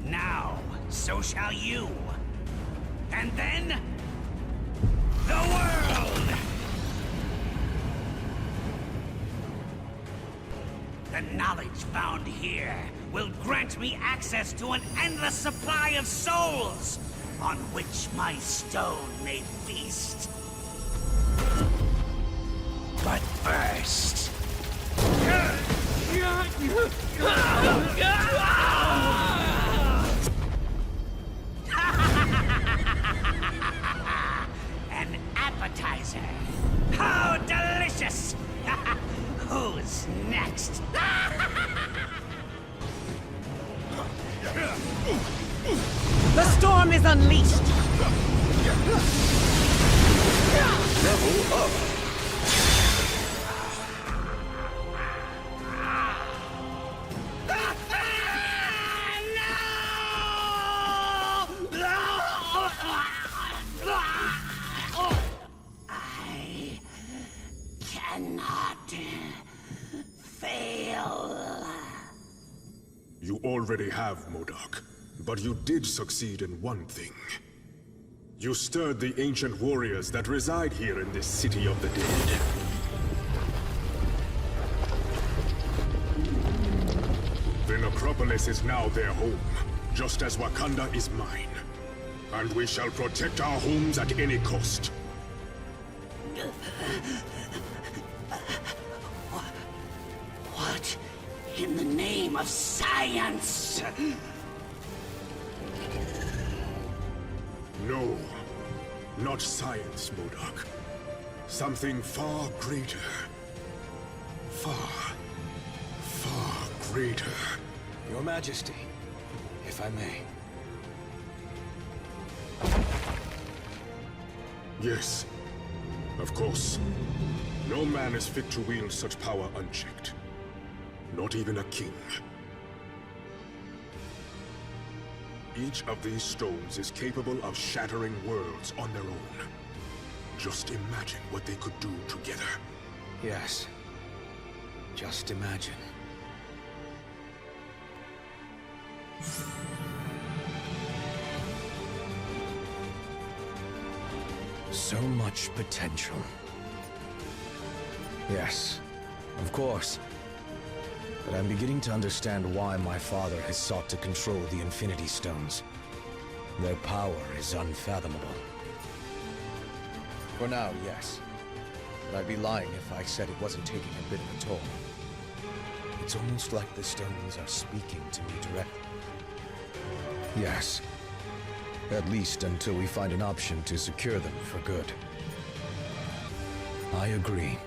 Now, so shall you. And then, the world! The knowledge found here will grant me access to an endless supply of souls, on which my stone may feast. But first... An appetizer. How delicious! Who's next? The storm is unleashed! Level up! I cannot fail. You already have, MODOK, but you did succeed in one thing. You stirred the ancient warriors that reside here in this city of the dead. The necropolis is now their home, just as Wakanda is mine. And we shall protect our homes at any cost. What in the name of science? No, not science, MODOK. Something far greater. Far greater. Your Majesty, if I may. Yes, of course. No man is fit to wield such power unchecked. Not even a king. Each of these stones is capable of shattering worlds on their own. Just imagine what they could do together. Yes. Just imagine. So much potential. Yes, of course. but I'm beginning to understand why my father has sought to control the Infinity Stones. Their power is unfathomable. For now, yes. But I'd be lying if I said it wasn't taking a bit of a toll. It's almost like the stones are speaking to me directly. Yes. At least until we find an option to secure them for good. I agree.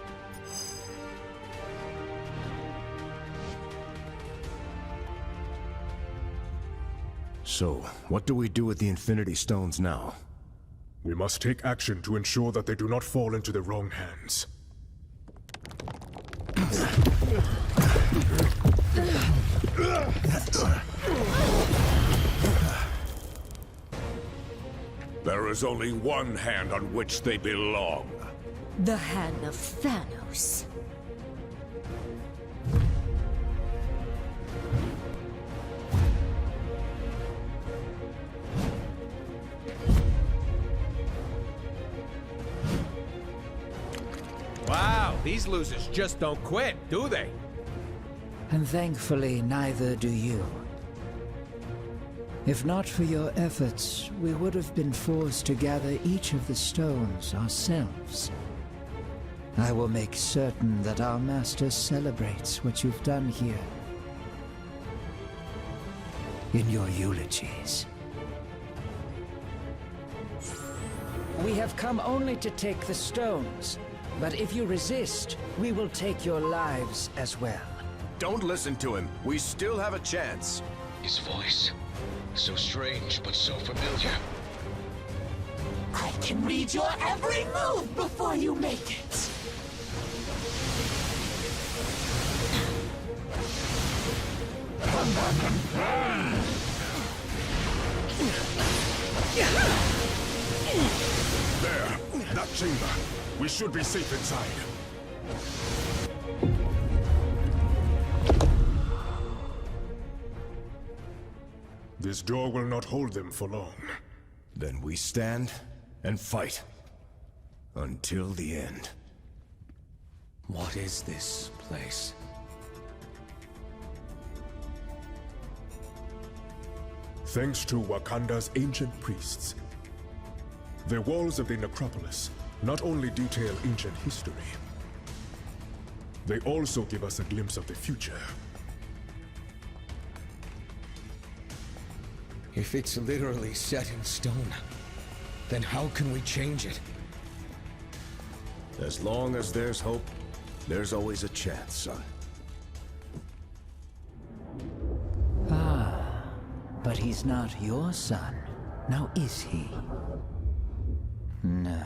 So, what do we do with the Infinity Stones now? We must take action to ensure that they do not fall into the wrong hands. There is only one hand on which they belong. The hand of Thanos. Wow, these losers just don't quit, do they? And thankfully, neither do you. If not for your efforts, we would have been forced to gather each of the stones ourselves. I will make certain that our master celebrates what you've done here. In your eulogies. We have come only to take the stones, but if you resist, we will take your lives as well. Don't listen to him. We still have a chance. His voice. So strange, but so familiar. I can read your every move before you make it. There, that chamber. We should be safe inside. This door will not hold them for long. Then we stand and fight. Until the end. What is this place? Thanks to Wakanda's ancient priests, the walls of the necropolis not only detail ancient history, they also give us a glimpse of the future. If it's literally set in stone, then how can we change it? As long as there's hope, there's always a chance, son. Ah, but he's not your son, now is he? No.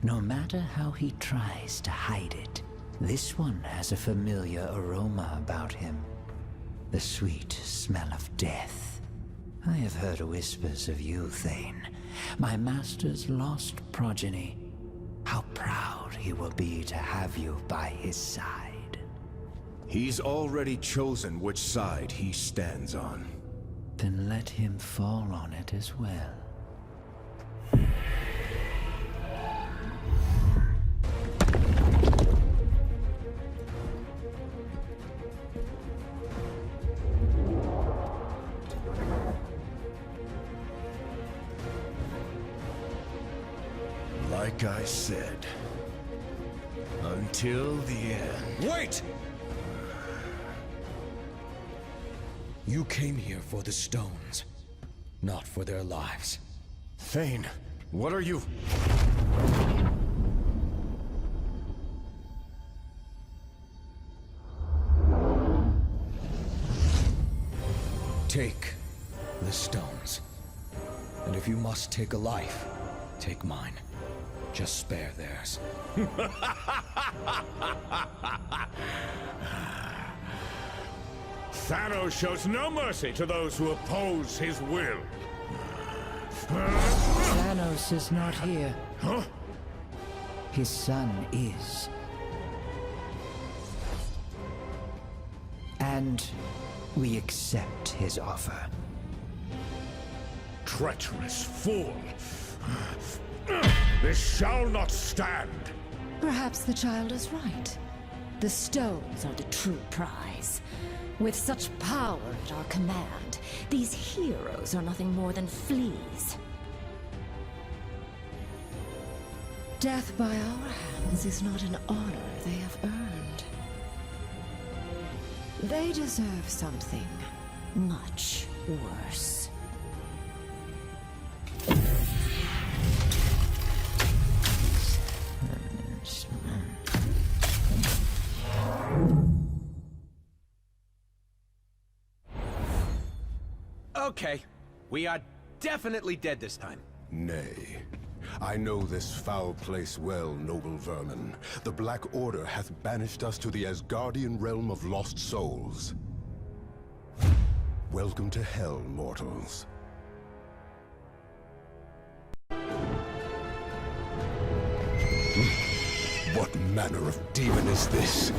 No matter how he tries to hide it, this one has a familiar aroma about him. The sweet smell of death. I have heard whispers of you, Thane, my master's lost progeny. How proud he will be to have you by his side. He's already chosen which side he stands on. Then let him fall on it as well. Like I said, until the end. Wait! You came here for the stones, not for their lives. Thane, what are you? Take the stones. And if you must take a life, take mine. Just spare theirs. Thanos shows no mercy to those who oppose his will. Thanos is not here. Huh? His son is. And we accept his offer. Treacherous fool! This shall not stand! Perhaps the child is right. The stones are the true prize. With such power at our command, these heroes are nothing more than fleas. Death by our hands is not an honor they have earned. They deserve something much worse. Okay, we are definitely dead this time. Nay. I know this foul place well, noble vermin. The Black Order hath banished us to the Asgardian realm of lost souls. Welcome to hell, mortals. What manner of demon is this?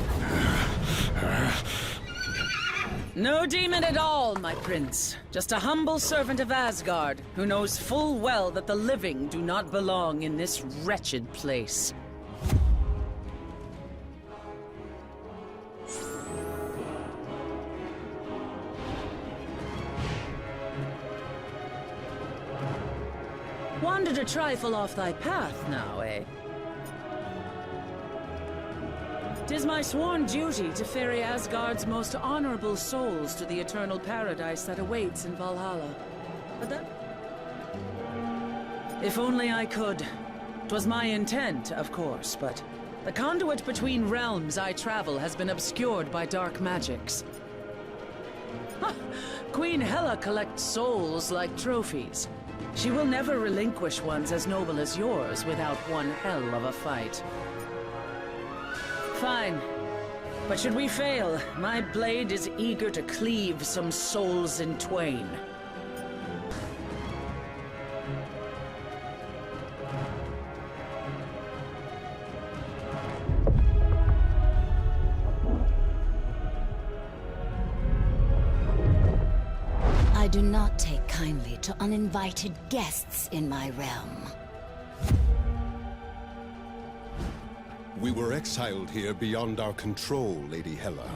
No demon at all, my prince. Just a humble servant of Asgard, who knows full well that the living do not belong in this wretched place. Wandered a trifle off thy path now, eh? 'Tis my sworn duty to ferry Asgard's most honorable souls to the eternal paradise that awaits in Valhalla. But that... If only I could. 'Twas my intent, of course, but the conduit between realms I travel has been obscured by dark magics. Queen Hela collects souls like trophies. She will never relinquish ones as noble as yours without one hell of a fight. Fine. But should we fail, my blade is eager to cleave some souls in twain. I do not take kindly to uninvited guests in my realm. We were exiled here beyond our control, Lady Hela.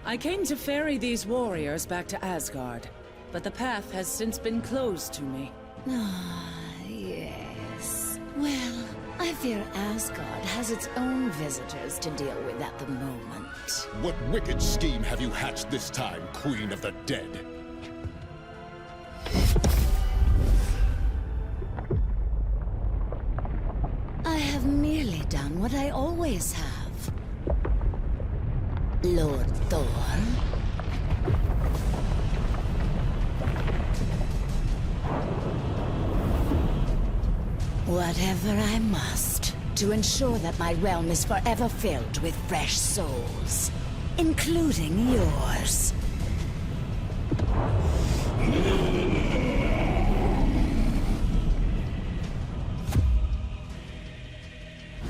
I came to ferry these warriors back to Asgard, but the path has since been closed to me. Ah, yes. Well, I fear Asgard has its own visitors to deal with at the moment. What wicked scheme have you hatched this time, Queen of the Dead? I have merely done what I always have. Lord Thor. Whatever I must, to ensure that my realm is forever filled with fresh souls, including yours.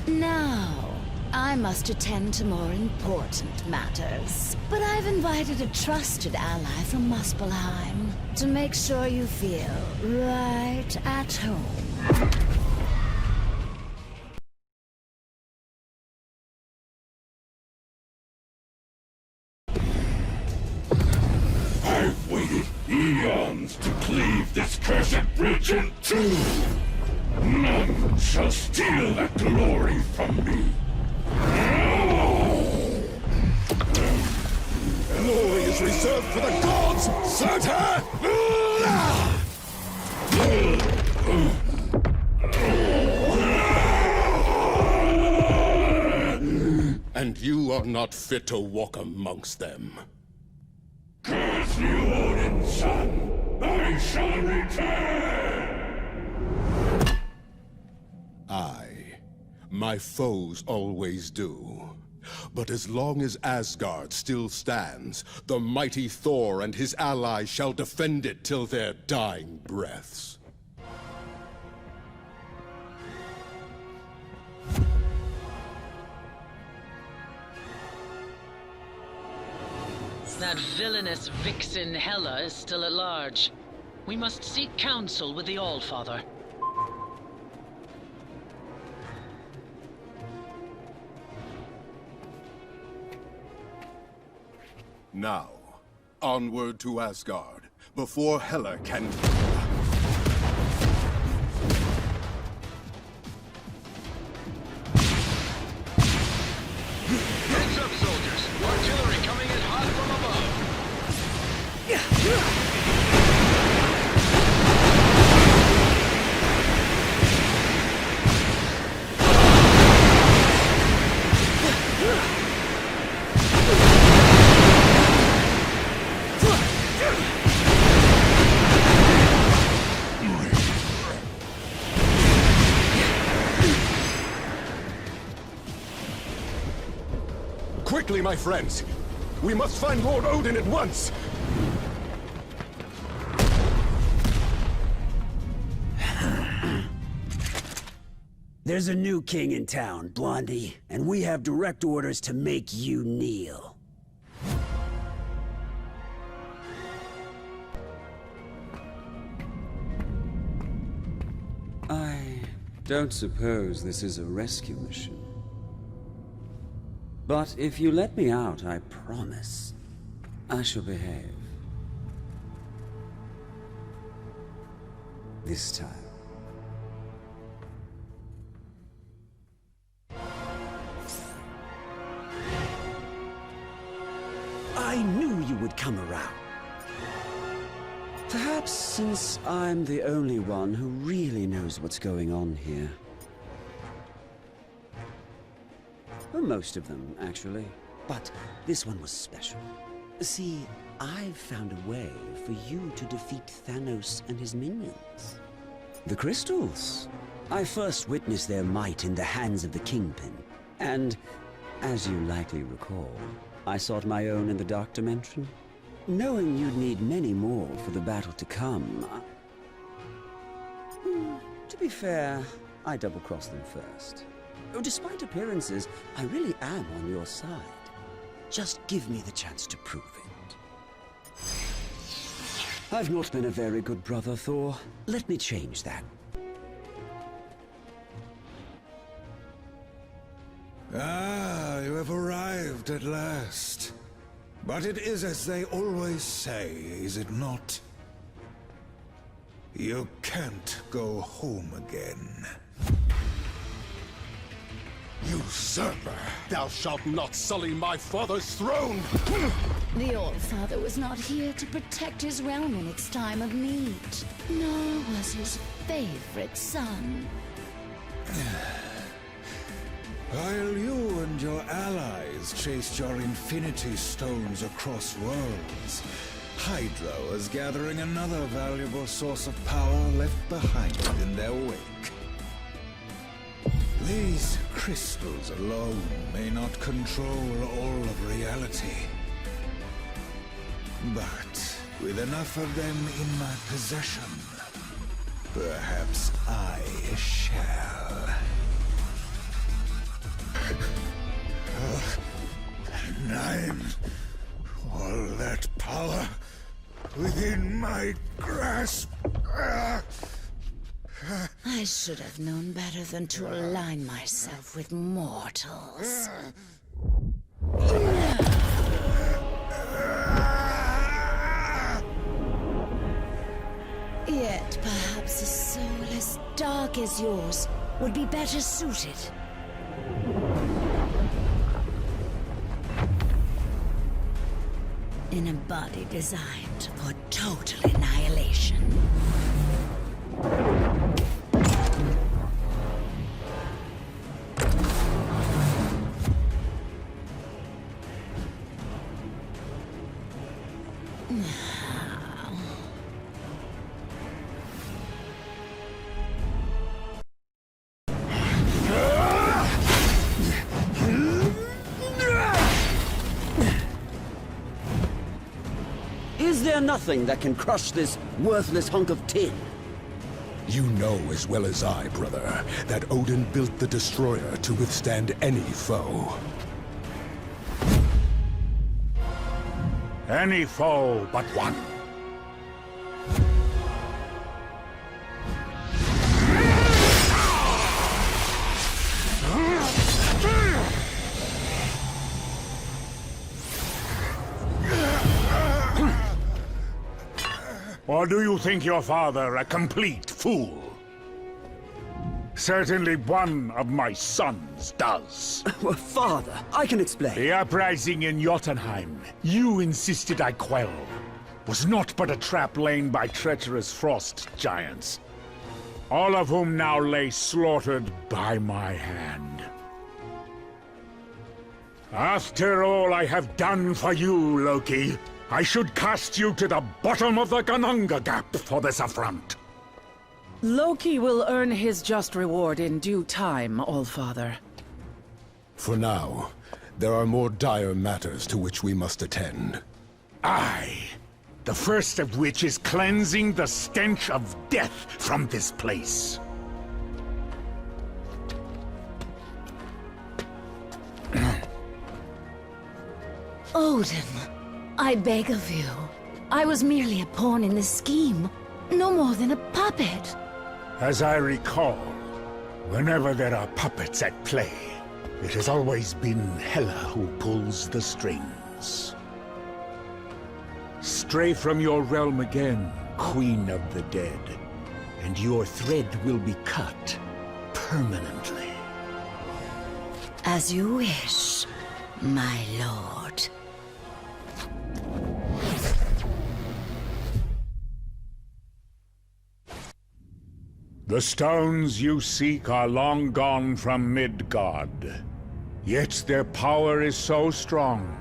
Now, I must attend to more important matters. But I've invited a trusted ally from Muspelheim to make sure you feel right at home. I've waited eons to cleave this cursed bridge in two. None shall steal that glory from me. Glory is reserved for the gods, Surtur! And you are not fit to walk amongst them. Curse you, Odin's son! I shall return! Aye, my foes always do. But as long as Asgard still stands, the mighty Thor and his allies shall defend it till their dying breaths. That villainous vixen Hela is still at large. We must seek counsel with the Allfather. Now, onward to Asgard, before Hela can... Heads up, soldiers. Artillery coming in hot from above. Quickly, my friends! We must find Lord Odin at once! There's a new king in town, Blondie, and we have direct orders to make you kneel. I don't suppose this is a rescue mission. But if you let me out, I promise I shall behave. This time. I knew you would come around. Perhaps since I'm the only one who really knows what's going on here. Well, most of them, actually. But this one was special. See, I've found a way for you to defeat Thanos and his minions. The crystals. I first witnessed their might in the hands of the Kingpin. And, as you likely recall, I sought my own in the Dark Dimension. Knowing you'd need many more for the battle to come, to be fair, I double-crossed them first. Despite appearances, I really am on your side. Just give me the chance to prove it. I've not been a very good brother, Thor. Let me change that. Ah, you have arrived at last. But it is as they always say, is it not? You can't go home again. Usurper! Thou shalt not sully my father's throne! The All-Father was not here to protect his realm in its time of need, nor was his favorite son. While you and your allies chased your Infinity Stones across worlds, Hydra was gathering another valuable source of power left behind in their wake. These crystals alone may not control all of reality. But with enough of them in my possession, perhaps I shall. And I'm all that power within my grasp. I should have known better than to align myself with mortals. Yet perhaps a soul as dark as yours would be better suited. In a body designed for total annihilation. Is there nothing that can crush this worthless hunk of tin? You know as well as I, brother, that Odin built the Destroyer to withstand any foe. Any foe but one. Or do you think your father a complete fool? Certainly one of my sons does. Father, I can explain. The uprising in Jotunheim, you insisted I quell, was not but a trap laid by treacherous frost giants, all of whom now lay slaughtered by my hand. After all I have done for you, Loki, I should cast you to the bottom of the Gananga Gap for this affront. Loki will earn his just reward in due time, Allfather. For now, there are more dire matters to which we must attend. Aye. The first of which is cleansing the stench of death from this place. Odin, I beg of you. I was merely a pawn in this scheme. No more than a puppet. As I recall, whenever there are puppets at play, it has always been Hela who pulls the strings. Stray from your realm again, Queen of the Dead, and your thread will be cut permanently. As you wish, my lord. The stones you seek are long gone from Midgard. Yet their power is so strong,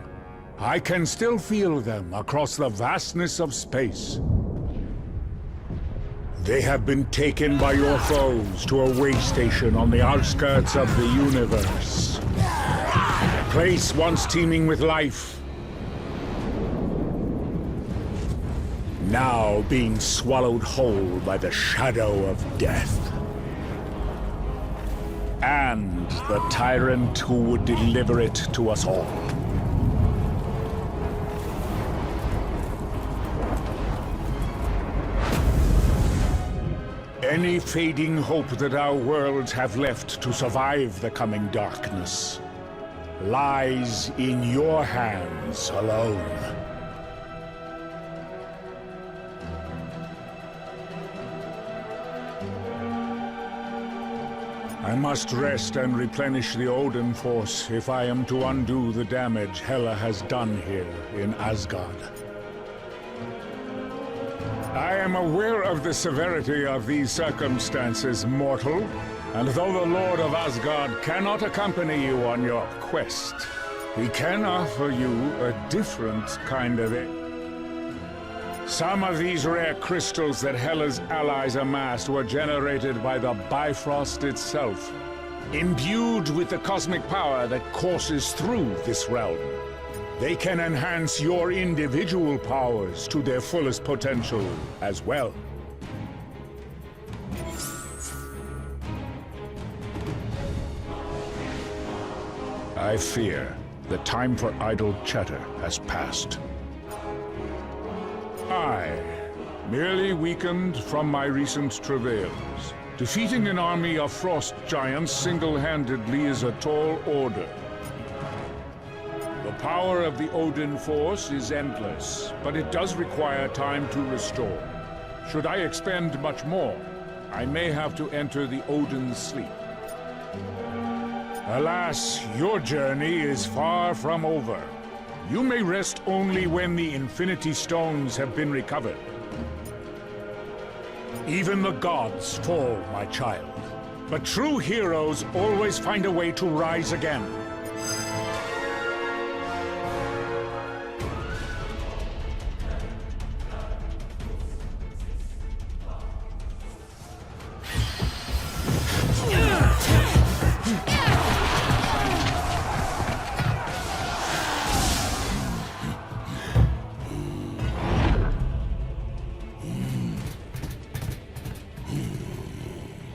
I can still feel them across the vastness of space. They have been taken by your foes to a way station on the outskirts of the universe. A place once teeming with life, now being swallowed whole by the shadow of death. And the tyrant who would deliver it to us all. Any fading hope that our worlds have left to survive the coming darkness lies in your hands alone. I must rest and replenish the Odin force if I am to undo the damage Hela has done here in Asgard. I am aware of the severity of these circumstances, mortal, and though the Lord of Asgard cannot accompany you on your quest, he can offer you a different kind of aid. Some of these rare crystals that Hela's allies amassed were generated by the Bifrost itself, imbued with the cosmic power that courses through this realm. They can enhance your individual powers to their fullest potential as well. I fear the time for idle chatter has passed. I, merely weakened from my recent travails. Defeating an army of frost giants single-handedly is a tall order. The power of the Odin force is endless, but it does require time to restore. Should I expend much more, I may have to enter the Odin's sleep. Alas, your journey is far from over. You may rest only when the Infinity Stones have been recovered. Even the gods fall, my child. But true heroes always find a way to rise again.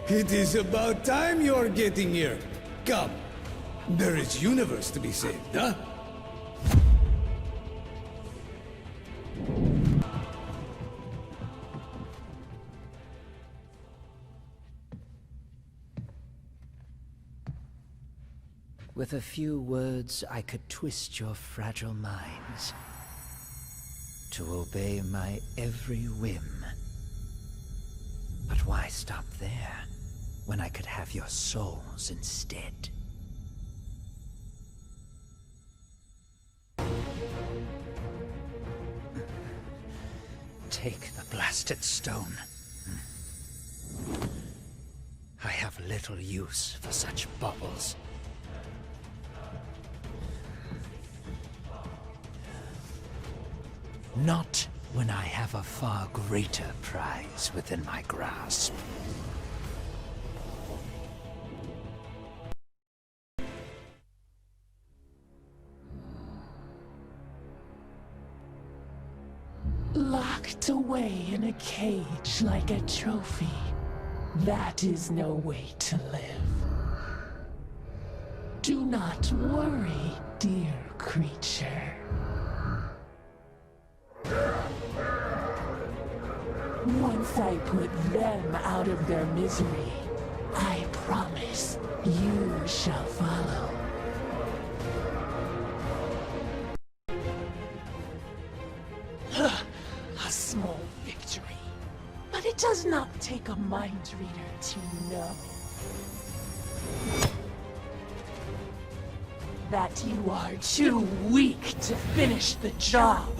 It is about time you're getting here. Come. There is universe to be saved, huh? With a few words, I could twist your fragile minds to obey my every whim. stop there when I could have your souls instead? Take the blasted stone. I have little use for such baubles. Not when I have a far greater prize within my grasp. Locked away in a cage like a trophy. That is no way to live. Do not worry, dear creature. Once I put them out of their misery, I promise you shall follow. A small victory. But it does not take a mind reader to know that you are too weak to finish the job.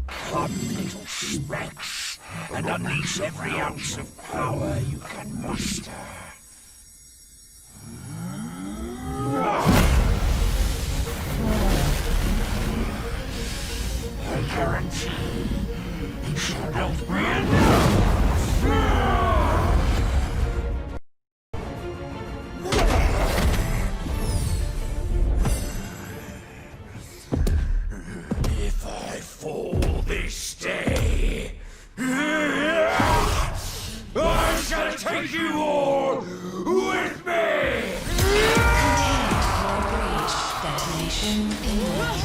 Come, little specks, and unleash every ounce of power you can muster. I guarantee it shall not be enough. If I fall this day, I shall take you all with me! Destination imminent.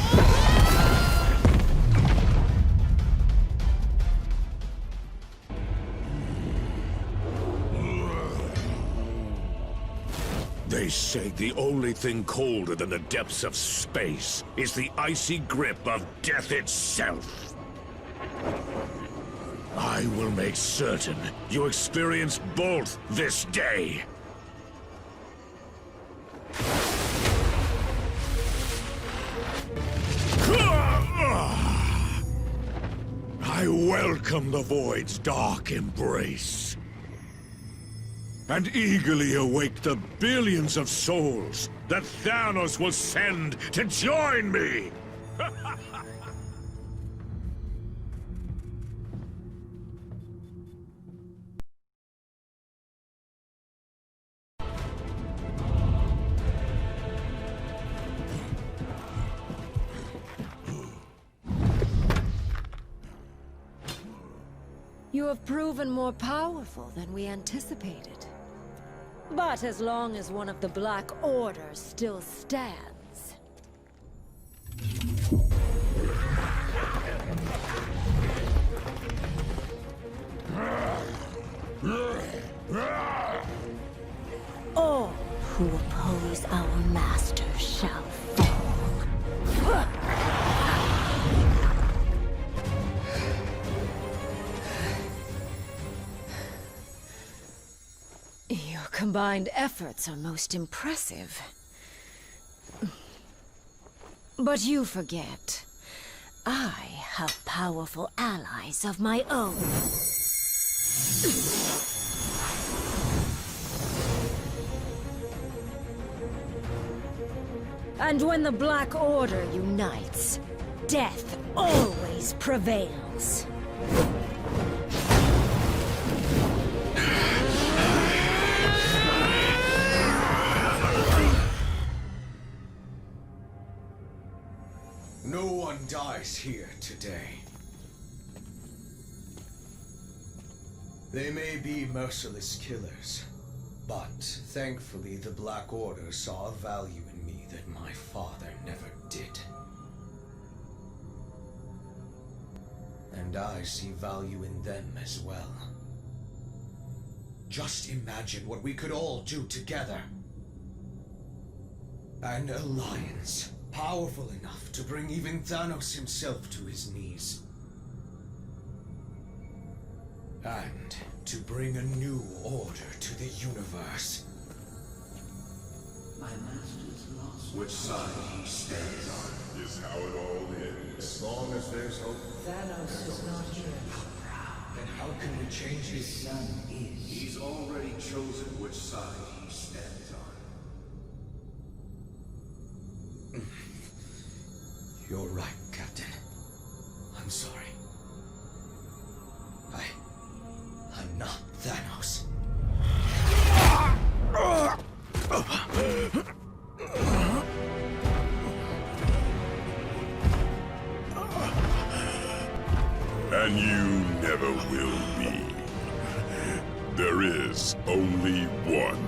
They say the only thing colder than the depths of space is the icy grip of death itself. I will make certain you experience both this day. I welcome the Void's dark embrace, and eagerly await the billions of souls that Thanos will send to join me! You have proven more powerful than we anticipated. But as long as one of the Black Order still stands... All who oppose our master shall fall. Your combined efforts are most impressive. But you forget, I have powerful allies of my own. And when the Black Order unites, death always prevails. No one dies here today. They may be merciless killers, but thankfully the Black Order saw a value in me that my father never did. And I see value in them as well. Just imagine what we could all do together. An alliance powerful enough to bring even Thanos himself to his knees. And to bring a new order to the universe. My master's lost. Which side he stands on is how it all ends. As long as there's hope. Thanos is not here. Then how can we change His his son is. He's already chosen which side he stands on. You're right, Captain. I'm sorry. I'm not Thanos. And you never will be. There is only one.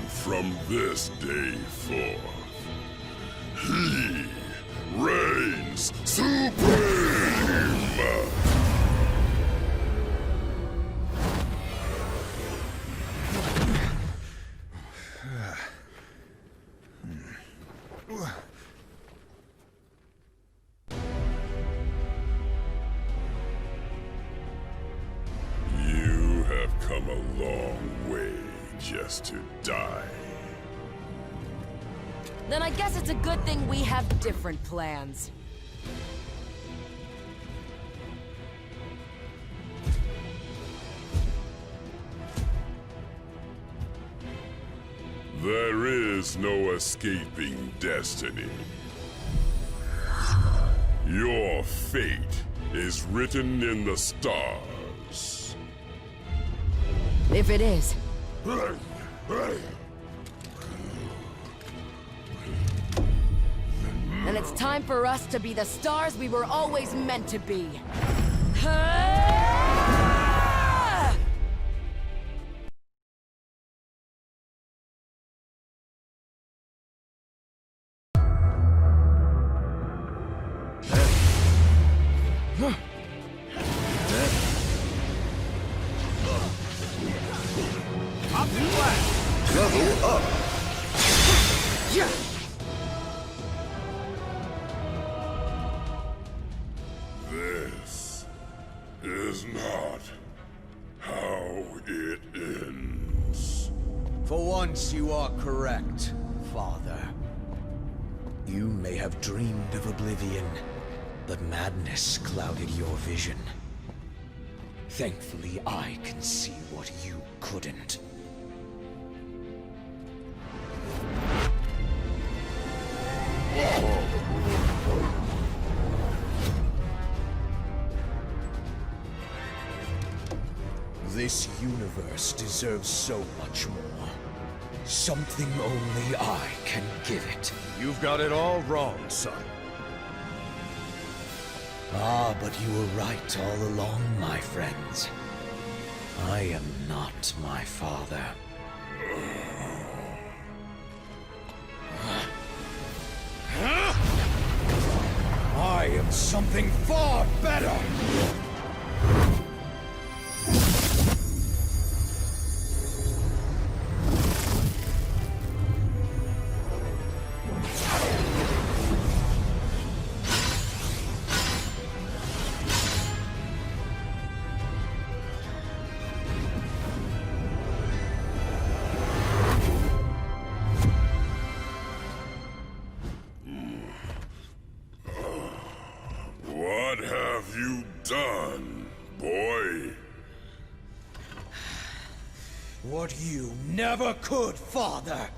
From this day forth, he reigns supreme! You have come a long way just to die. Then I guess it's a good thing we have different plans. There is no escaping destiny. Your fate is written in the stars. If it is. Then it's time for us to be the stars we were always meant to be. Level up! Yeah! This is not how it ends. For once, you are correct, Father. You may have dreamed of oblivion, but madness clouded your vision. Thankfully, I can see what you couldn't. This universe deserves so much more. Something only I can give it. You've got it all wrong, son. Ah, but you were right all along, my friends. I am not my father. I am something far better! What have you done, boy? What you never could, Father!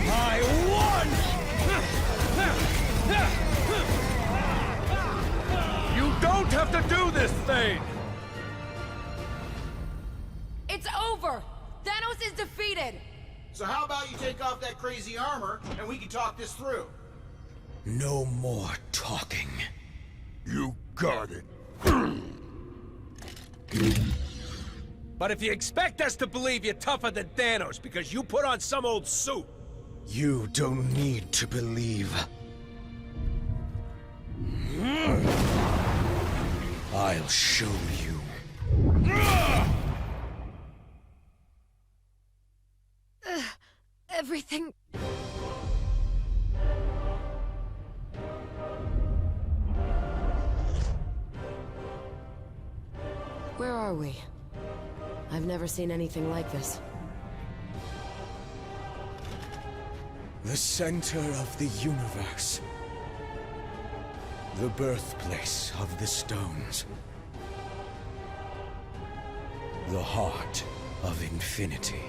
I won! You don't have to do this thing! It's over! Thanos is defeated! So how about you take off that crazy armor, and we can talk this through? No more talking. You got it. But if you expect us to believe you're tougher than Thanos because you put on some old suit... You don't need to believe. I'll show you. Everything... Where are we? I've never seen anything like this. The center of the universe. The birthplace of the stones. The heart of infinity.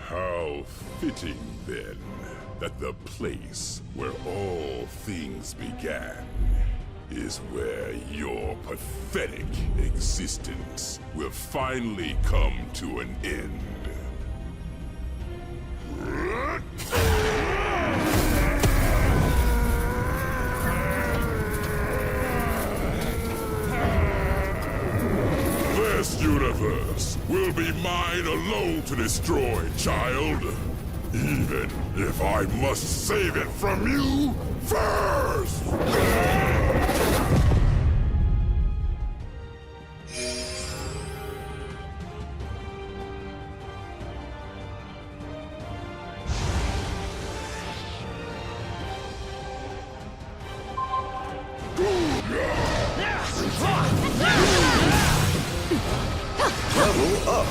How fitting, then, that the place where all things began is where your pathetic existence will finally come to an end. This universe will be mine alone to destroy, child. Even if I must save it from you first! Level up.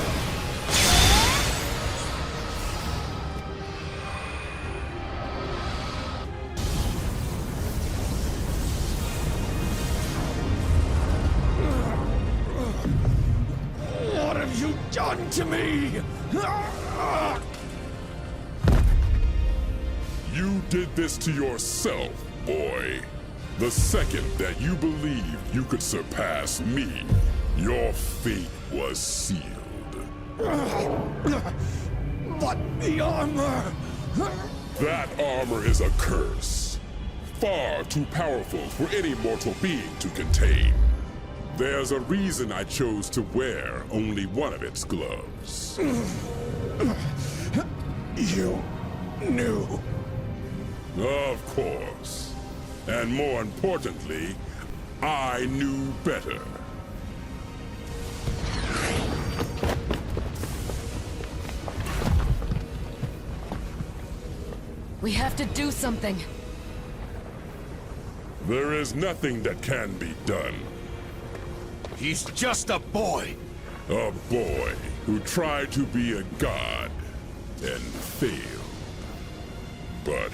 What have you done to me? You did this to yourself, boy. The second that you believed you could surpass me, your fate was sealed. But the armor! That armor is a curse. Far too powerful for any mortal being to contain. There's a reason I chose to wear only one of its gloves. You knew. Of course. And more importantly, I knew better. We have to do something. There is nothing that can be done. He's just a boy. A boy who tried to be a god and failed. But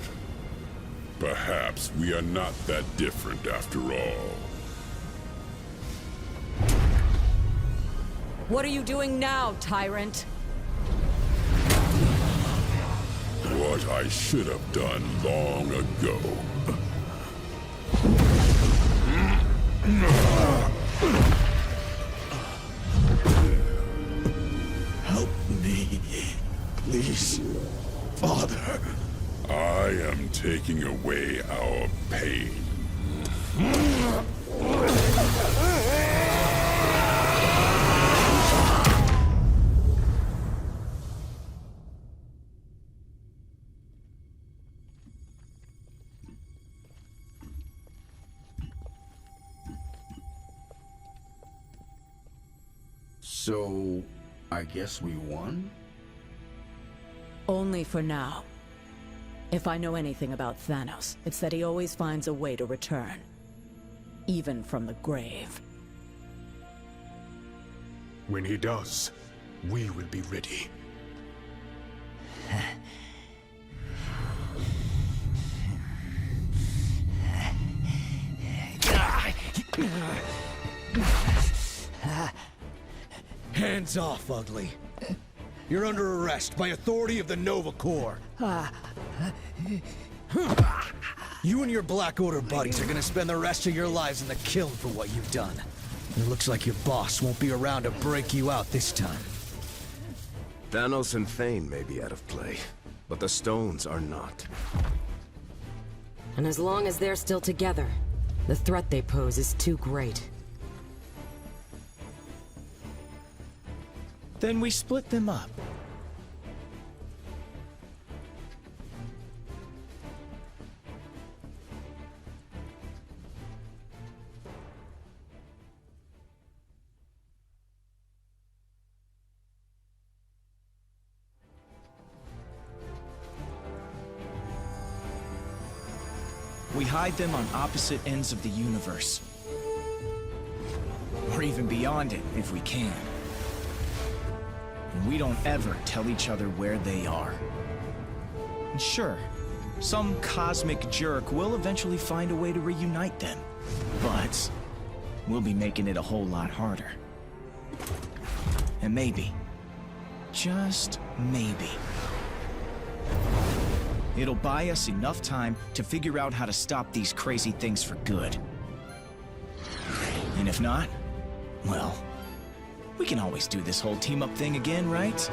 perhaps we are not that different after all. What are you doing now, tyrant? What I should have done long ago. Help me, please, Father. I am taking away our pain. So, I guess we won? Only for now. If I know anything about Thanos, it's that he always finds a way to return. Even from the grave. When he does, we will be ready. Hands off, ugly. You're under arrest by authority of the Nova Corps. You and your Black Order buddies are gonna spend the rest of your lives in the kiln for what you've done. It looks like your boss won't be around to break you out this time. Thanos and Thane may be out of play, but the stones are not. And as long as they're still together, the threat they pose is too great. Then we split them up. We hide them on opposite ends of the universe. Or even beyond it, if we can. And we don't ever tell each other where they are. And sure, some cosmic jerk will eventually find a way to reunite them. But we'll be making it a whole lot harder. And maybe, just maybe, it'll buy us enough time to figure out how to stop these crazy things for good. And if not, well, we can always do this whole team-up thing again, right?